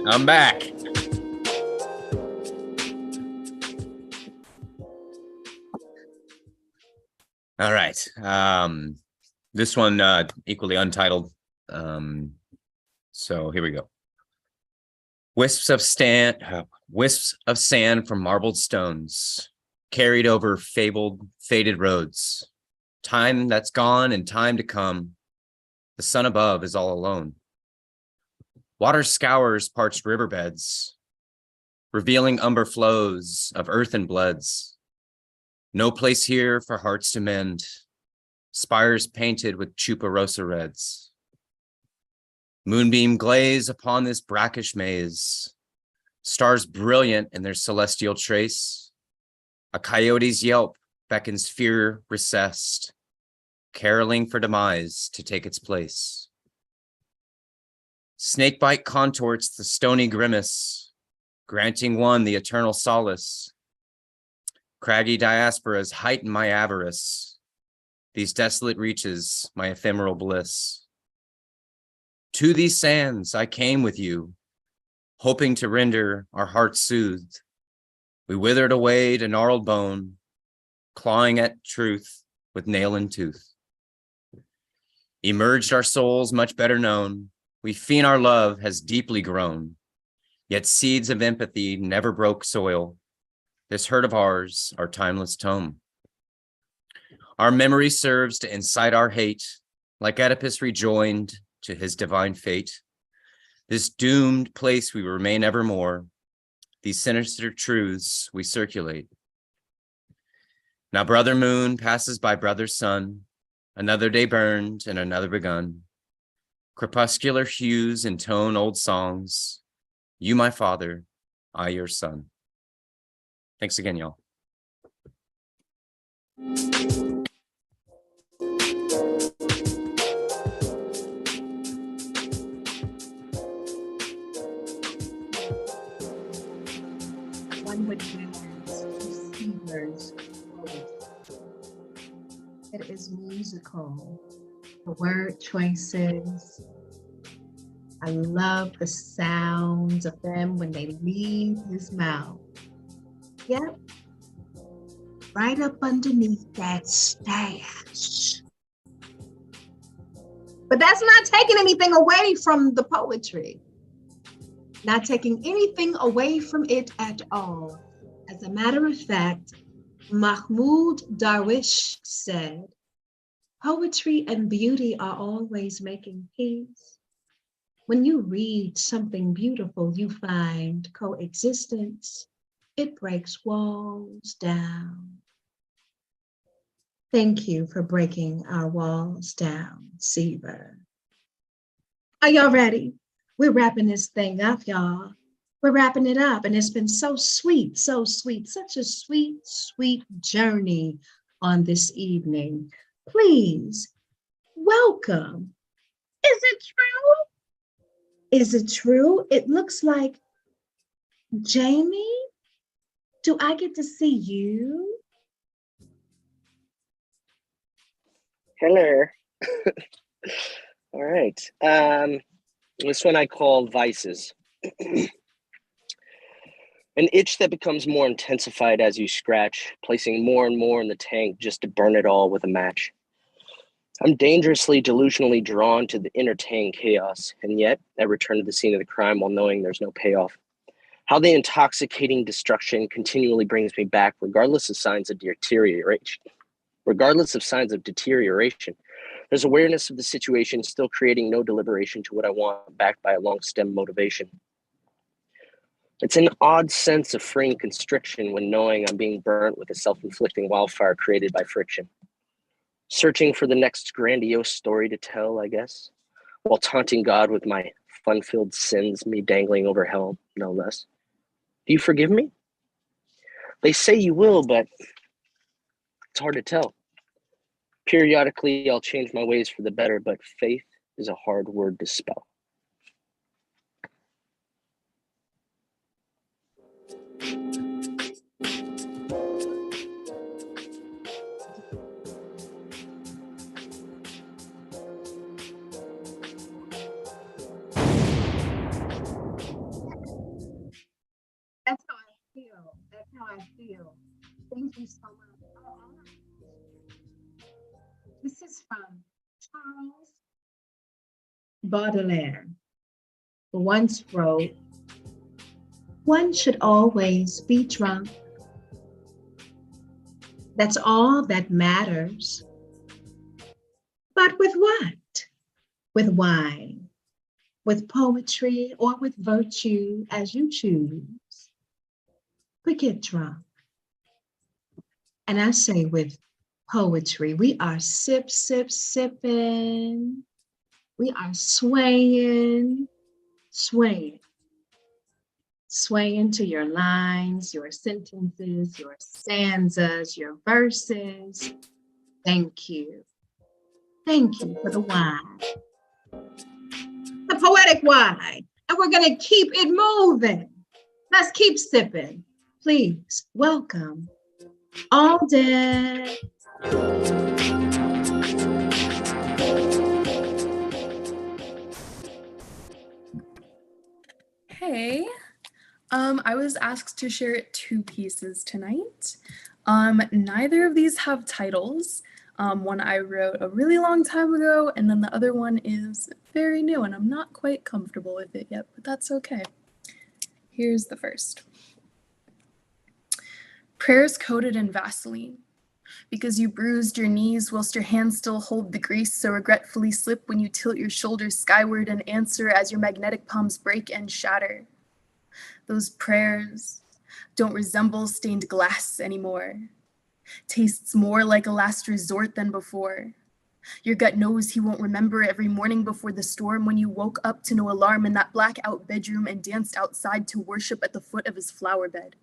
Speaker 9: I'm back. All right. This one equally untitled. So here we go. Wisps of sand from marbled stones, carried over fabled, faded roads. Time that's gone and time to come. The sun above is all alone. Water scours parched riverbeds, revealing umber flows of earth and bloods. No place here for hearts to mend. Spires painted with chuparosa reds. Moonbeam glaze upon this brackish maze. Stars brilliant in their celestial trace. A coyote's yelp beckons fear recessed, caroling for demise to take its place. Snakebite contorts the stony grimace, granting one the eternal solace. Craggy diasporas heighten my avarice. These desolate reaches my ephemeral bliss. To these sands I came with you, hoping to render our hearts soothed. We withered away to gnarled bone, clawing at truth with nail and tooth. Emerged our souls much better known, we fiend our love has deeply grown, yet seeds of empathy never broke soil. This hurt of ours, our timeless tome. Our memory serves to incite our hate, like Oedipus rejoined to his divine fate. This doomed place we remain evermore. These sinister truths we circulate. Now brother moon passes by brother sun, another day burned and another begun. Crepuscular hues intone old songs. You my father, I your son. Thanks again, y'all.
Speaker 1: One would dance to Stever's voice. It is musical. The word choices. I love the sounds of them when they leave his mouth. Yep. Right up underneath that stash. But that's not taking anything away from the poetry. Not taking anything away from it at all. As a matter of fact, Mahmoud Darwish said, poetry and beauty are always making peace. When you read something beautiful, you find coexistence. It breaks walls down. Thank you for breaking our walls down, Seaver. Are y'all ready? We're wrapping this thing up, y'all. We're wrapping it up, and it's been so sweet, such a sweet, sweet journey on this evening. Please, welcome. Is it true? Is it true? It looks like Jamie. Do I get to see you?
Speaker 8: Hello. All right. This one I call vices. An itch that becomes more intensified as you scratch, placing more and more in the tank just to burn it all with a match. I'm dangerously, delusionally drawn to the inner tank chaos, and yet I return to the scene of the crime while knowing there's no payoff. How the intoxicating destruction continually brings me back, regardless of signs of deterioration. There's awareness of the situation, still creating no deliberation to what I want, backed by a long stem motivation. It's an odd sense of freeing constriction when knowing I'm being burnt with a self-inflicting wildfire created by friction. Searching for the next grandiose story to tell, I guess, while taunting God with my fun-filled sins, me dangling over hell, no less. Do you forgive me? They say you will, but it's hard to tell. Periodically, I'll change my ways for the better, but faith is a hard word to spell.
Speaker 1: That's how I feel. That's how I feel. Thank you so much. This is from Charles Baudelaire, who once wrote, "One should always be drunk. That's all that matters. But with what? With wine, with poetry, or with virtue, as you choose. But get drunk." And I say with poetry, we are sip, sip, sipping. We are swaying, swaying. Swaying to your lines, your sentences, your stanzas, your verses. Thank you. Thank you for the wine. The poetic wine. And we're going to keep it moving. Let's keep sipping. Please welcome Alden.
Speaker 15: Hey, I was asked to share 2 pieces tonight. Neither of these have titles. One I wrote a really long time ago, and then the other one is very new, and I'm not quite comfortable with it yet, but that's okay. Here's the first. Prayers coated in Vaseline, because you bruised your knees whilst your hands still hold the grease so regretfully slip when you tilt your shoulders skyward and answer as your magnetic palms break and shatter. Those prayers don't resemble stained glass anymore. Tastes more like a last resort than before. Your gut knows he won't remember every morning before the storm when you woke up to no alarm in that blackout bedroom and danced outside to worship at the foot of his flower bed.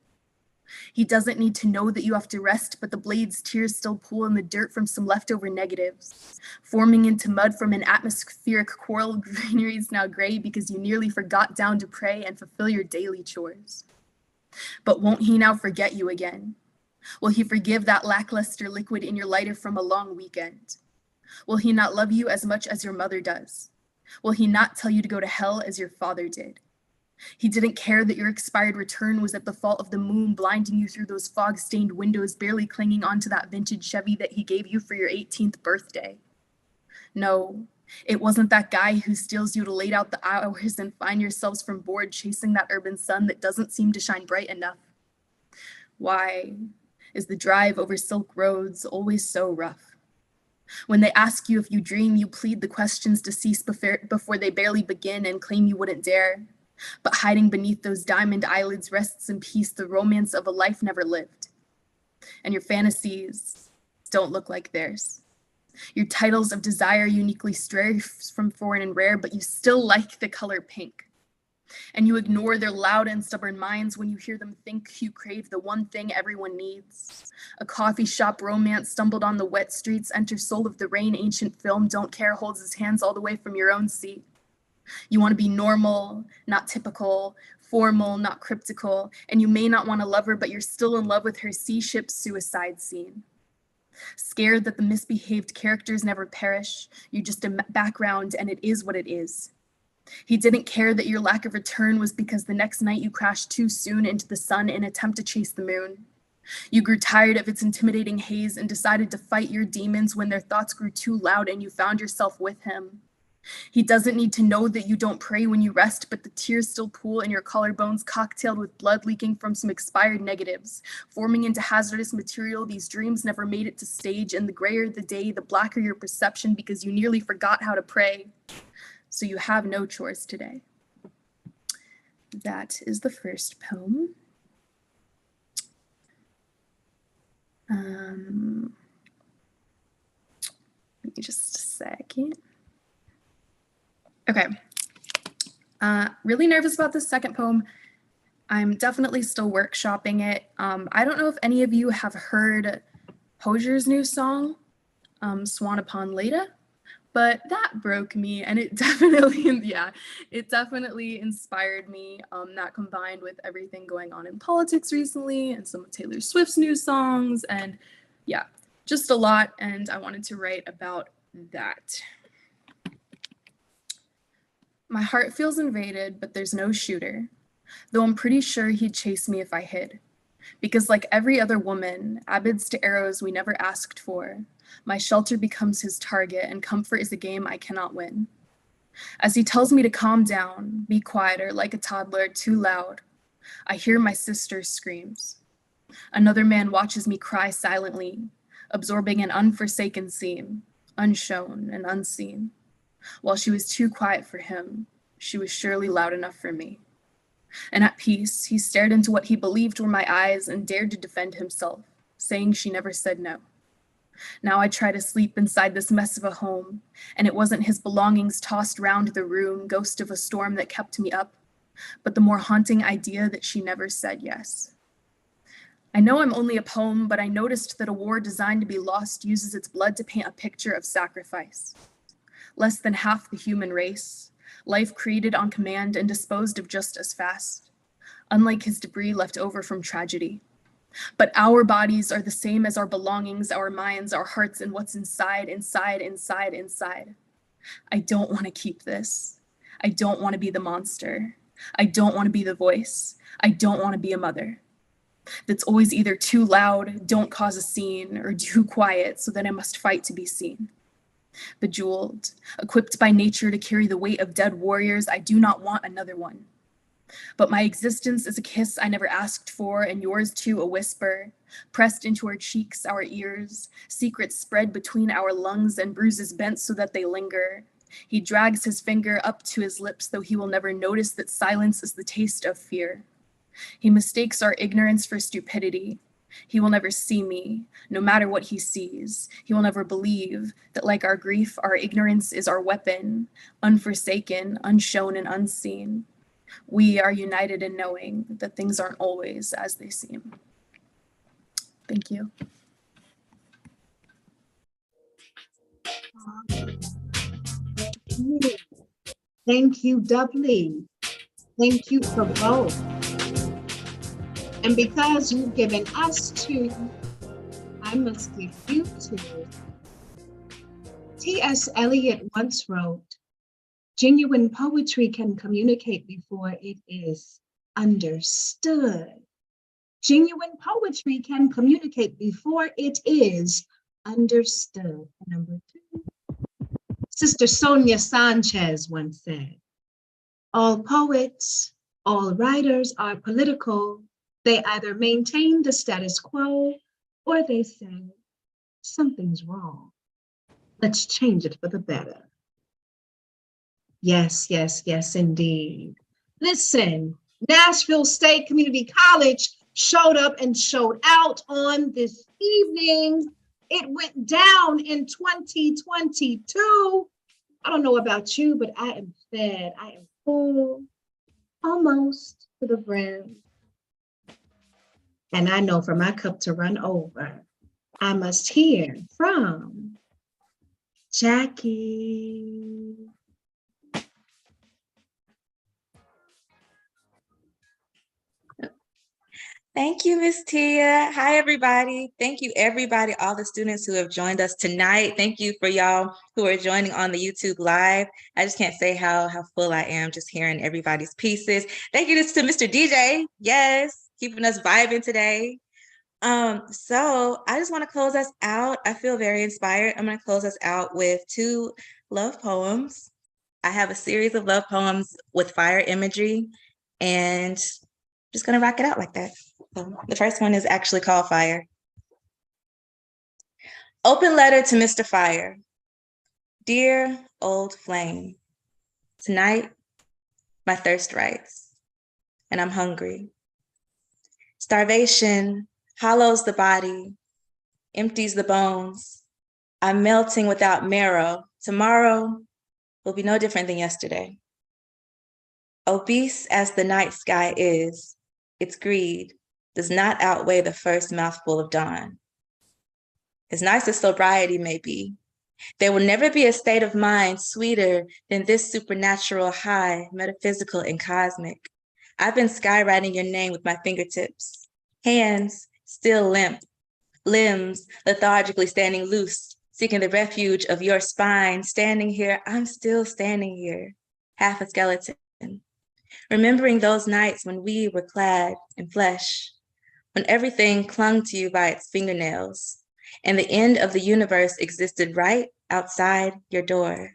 Speaker 15: He doesn't need to know that you have to rest, but the blade's tears still pool in the dirt from some leftover negatives, forming into mud from an atmospheric coral greenery's now gray because you nearly forgot down to pray and fulfill your daily chores. But won't he now forget you again? Will he forgive that lackluster liquid in your lighter from a long weekend? Will he not love you as much as your mother does? Will he not tell you to go to hell as your father did? He didn't care that your expired return was at the fault of the moon blinding you through those fog-stained windows, barely clinging onto that vintage Chevy that he gave you for your 18th birthday. No, it wasn't that guy who steals you to lay out the hours and find yourselves from bored chasing that urban sun that doesn't seem to shine bright enough. Why is the drive over silk roads always so rough? When they ask you if you dream, you plead the questions to cease before they barely begin and claim you wouldn't dare. But hiding beneath those diamond eyelids rests in peace the romance of a life never lived. And your fantasies don't look like theirs. Your titles of desire uniquely stray from foreign and rare, but you still like the color pink. And you ignore their loud and stubborn minds when you hear them think you crave the one thing everyone needs. A coffee shop romance stumbled on the wet streets, enter Soul of the Rain, ancient film, don't care, holds his hands all the way from your own seat. You want to be normal, not typical, formal, not cryptical, and you may not want to love her, but you're still in love with her sea ship suicide scene. Scared that the misbehaved characters never perish, you're just a background and it is what it is. He didn't care that your lack of return was because the next night you crashed too soon into the sun in an attempt to chase the moon. You grew tired of its intimidating haze and decided to fight your demons when their thoughts grew too loud and you found yourself with him. He doesn't need to know that you don't pray when you rest, but the tears still pool in your collarbones, cocktailed with blood leaking from some expired negatives. Forming into hazardous material, these dreams never made it to stage, and the grayer the day, the blacker your perception because you nearly forgot how to pray. So you have no chores today. That is the first poem. Let me just a second. Okay. Really nervous about this second poem. I'm definitely still workshopping it. I don't know if any of you have heard Hosier's new song, Swan Upon Leda, but that broke me, and it definitely, yeah, it definitely inspired me. That combined with everything going on in politics recently and some of Taylor Swift's new songs, and yeah, just a lot, and I wanted to write about that. My heart feels invaded, but there's no shooter, though I'm pretty sure he'd chase me if I hid. Because like every other woman, Abed's to arrows we never asked for, my shelter becomes his target and comfort is a game I cannot win. As he tells me to calm down, be quieter, like a toddler, too loud, I hear my sister's screams. Another man watches me cry silently, absorbing an unforsaken scene, unshown and unseen. While she was too quiet for him, she was surely loud enough for me. And at peace, he stared into what he believed were my eyes and dared to defend himself, saying she never said no. Now I try to sleep inside this mess of a home, and it wasn't his belongings tossed round the room, ghost of a storm that kept me up, but the more haunting idea that she never said yes. I know I'm only a poem, but I noticed that a war designed to be lost uses its blood to paint a picture of sacrifice. Less than half the human race, life created on command and disposed of just as fast, unlike his debris left over from tragedy. But our bodies are the same as our belongings, our minds, our hearts, and what's inside. I don't want to keep this. I don't want to be the monster. I don't want to be the voice. I don't want to be a mother. That's always either too loud, don't cause a scene, or too quiet, so that I must fight to be seen. Bejeweled, equipped by nature to carry the weight of dead warriors, I do not want another one. But my existence is a kiss I never asked for, and yours too a whisper, pressed into our cheeks, our ears, secrets spread between our lungs and bruises bent so that they linger. He drags his finger up to his lips, though he will never notice that silence is the taste of fear. He mistakes our ignorance for stupidity. He will never see me, no matter what he sees. He will never believe that, like our grief, our ignorance is our weapon, unforsaken, unshown, and unseen. We are united in knowing that things aren't always as they seem. Thank you.
Speaker 1: Thank you doubly. Thank you for both. And because you've given us two, I must give you two. T.S. Eliot once wrote, "Genuine poetry can communicate before it is understood." Genuine poetry can communicate before it is understood. Number two, Sister Sonia Sanchez once said, "All poets, all writers are political. They either maintain the status quo or they say, something's wrong. Let's change it for the better." Yes, yes, yes, indeed. Listen, Nashville State Community College showed up and showed out on this evening. It went down in 2022. I don't know about you, but I am fed. I am full, almost to the brim. And I know for my cup to run over, I must hear from Jackie.
Speaker 16: Thank you, Miss Tia. Hi, everybody. Thank you, everybody, all the students who have joined us tonight. Thank you for y'all who are joining on the YouTube Live. I just can't say how full I am just hearing everybody's pieces. Thank you to Mr. DJ. Yes, keeping us vibing today. So I just want to close us out. I feel very inspired. I'm going to close us out with two love poems. I have a series of love poems with fire imagery, and just going to rock it out like that. So the first one is actually called Fire. Open letter to Mr. Fire. Dear old flame, tonight my thirst writes, and I'm hungry. Starvation hollows the body, empties the bones. I'm melting without marrow. Tomorrow will be no different than yesterday. Obese as the night sky is, its greed, does not outweigh the first mouthful of dawn. As nice as sobriety may be, there will never be a state of mind sweeter than this supernatural high, metaphysical and cosmic. I've been skywriting your name with my fingertips, hands still limp, limbs lethargically standing loose, seeking the refuge of your spine. Standing here, I'm still standing here, half a skeleton, remembering those nights when we were clad in flesh, when everything clung to you by its fingernails, and the end of the universe existed right outside your door.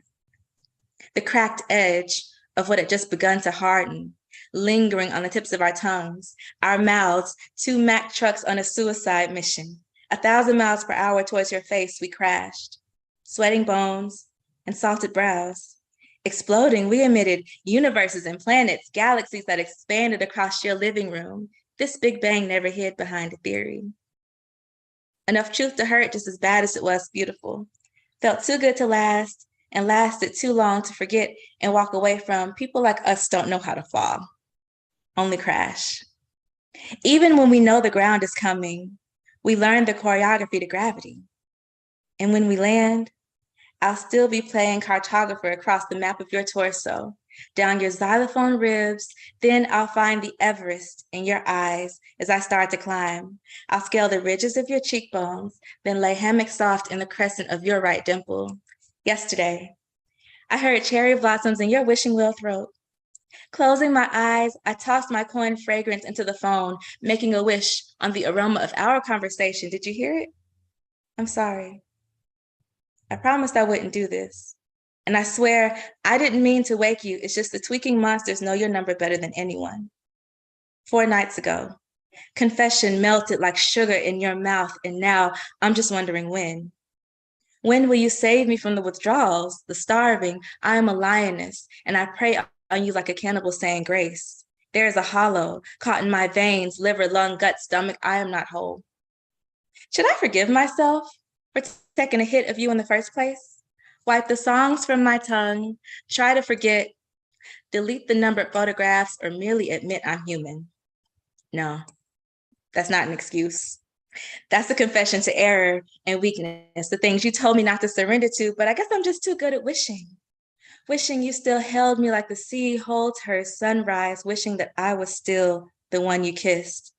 Speaker 16: The cracked edge of what had just begun to harden, lingering on the tips of our tongues, our mouths, 2 Mack trucks on a suicide mission. 1,000 miles per hour towards your face, we crashed. Sweating bones and salted brows. Exploding, we emitted universes and planets, galaxies that expanded across your living room. This Big Bang never hid behind a theory. Enough truth to hurt just as bad as it was beautiful. Felt too good to last and lasted too long to forget and walk away from. People like us don't know how to fall, only crash. Even when we know the ground is coming, we learn the choreography to gravity. And when we land, I'll still be playing cartographer across the map of your torso, down your xylophone ribs. Then I'll find the Everest in your eyes as I start to climb. I'll scale the ridges of your cheekbones, then lay hammock soft in the crescent of your right dimple. Yesterday, I heard cherry blossoms in your wishing well throat. Closing my eyes, I tossed my coin fragrance into the phone, making a wish on the aroma of our conversation. Did you hear it? I'm sorry. I promised I wouldn't do this. And I swear I didn't mean to wake you. It's just the tweaking monsters know your number better than anyone. 4 nights ago, confession melted like sugar in your mouth. And now I'm just wondering when. When will you save me from the withdrawals, the starving? I am a lioness, and I prey on you like a cannibal saying grace. There is a hollow caught in my veins, liver, lung, gut, stomach. I am not whole. Should I forgive myself for taking a hit of you in the first place? Wipe the songs from my tongue, try to forget, delete the numbered photographs, or merely admit I'm human? No, that's not an excuse. That's a confession to error and weakness, the things you told me not to surrender to, but I guess I'm just too good at wishing. Wishing you still held me like the sea holds her sunrise, wishing that I was still the one you kissed.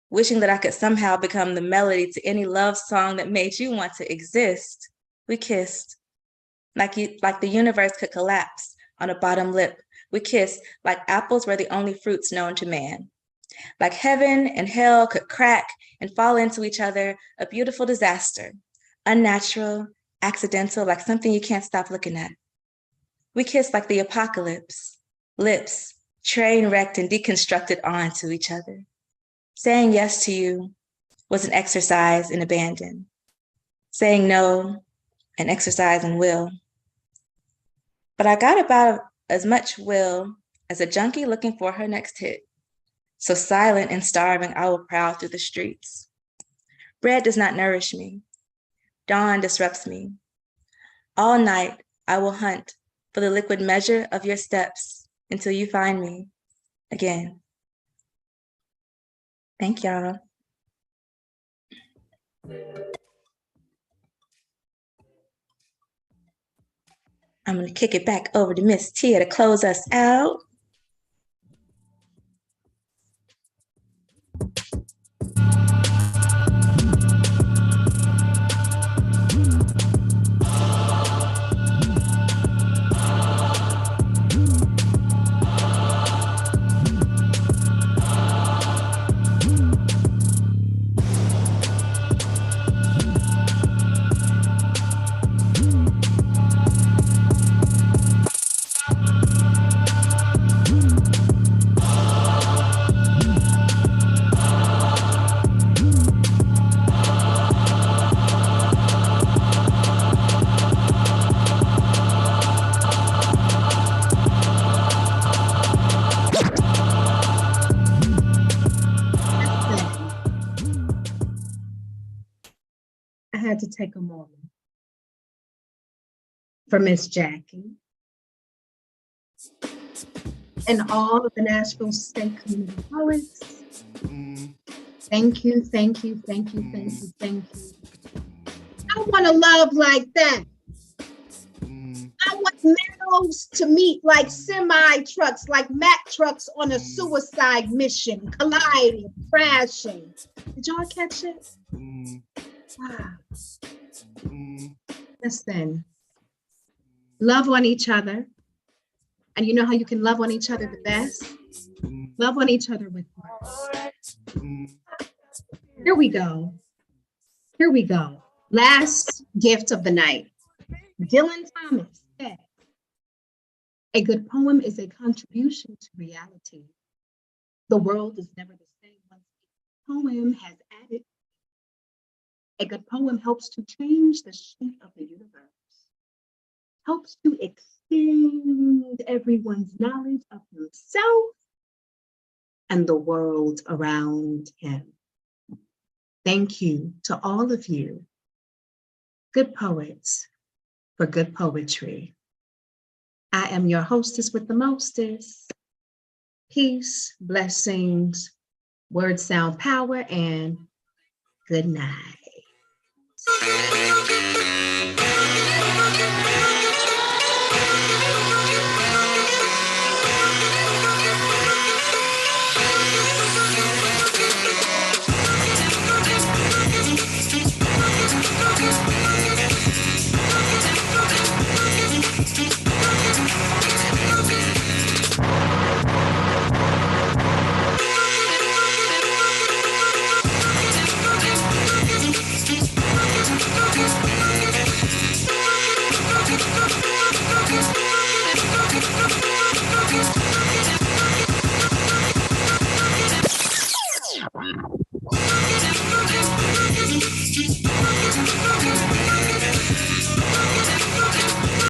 Speaker 16: Wishing that I could somehow become the melody to any love song that made you want to exist. We kissed, like the universe could collapse on a bottom lip. We kissed like apples were the only fruits known to man. Like heaven and hell could crack and fall into each other, a beautiful disaster, unnatural, accidental, like something you can't stop looking at. We kissed like the apocalypse, lips train wrecked and deconstructed onto each other. Saying yes to you was an exercise in abandon. Saying no, an exercise in will. But I got about as much will as a junkie looking for her next hit. So silent and starving, I will prowl through the streets. Bread does not nourish me. Dawn disrupts me. All night, I will hunt for the liquid measure of your steps until you find me again. Thank y'all. I'm gonna kick it back over to Miss Tia to close us out.
Speaker 1: I had to take a moment for Miss Jackie. and all of the Nashville State Community Poets. Thank you, thank you, thank you, thank you, thank you. I want to love like that. I want meadows to meet like semi-trucks, like Mack trucks on a suicide mission, colliding, crashing. Did y'all catch it? Wow. Listen, love on each other. And you know how you can love on each other the best? Love on each other with heart. Here we go. Here we go. Last gift of the night. Dylan Thomas said, a good poem is a contribution to reality. The world is never the same once a poem has added. A good poem helps to change the shape of the universe, helps to extend everyone's knowledge of himself and the world around him. Thank you to all of you, good poets, for good poetry. I am your hostess with the mostest. Peace, blessings, word, sound, power, and good night.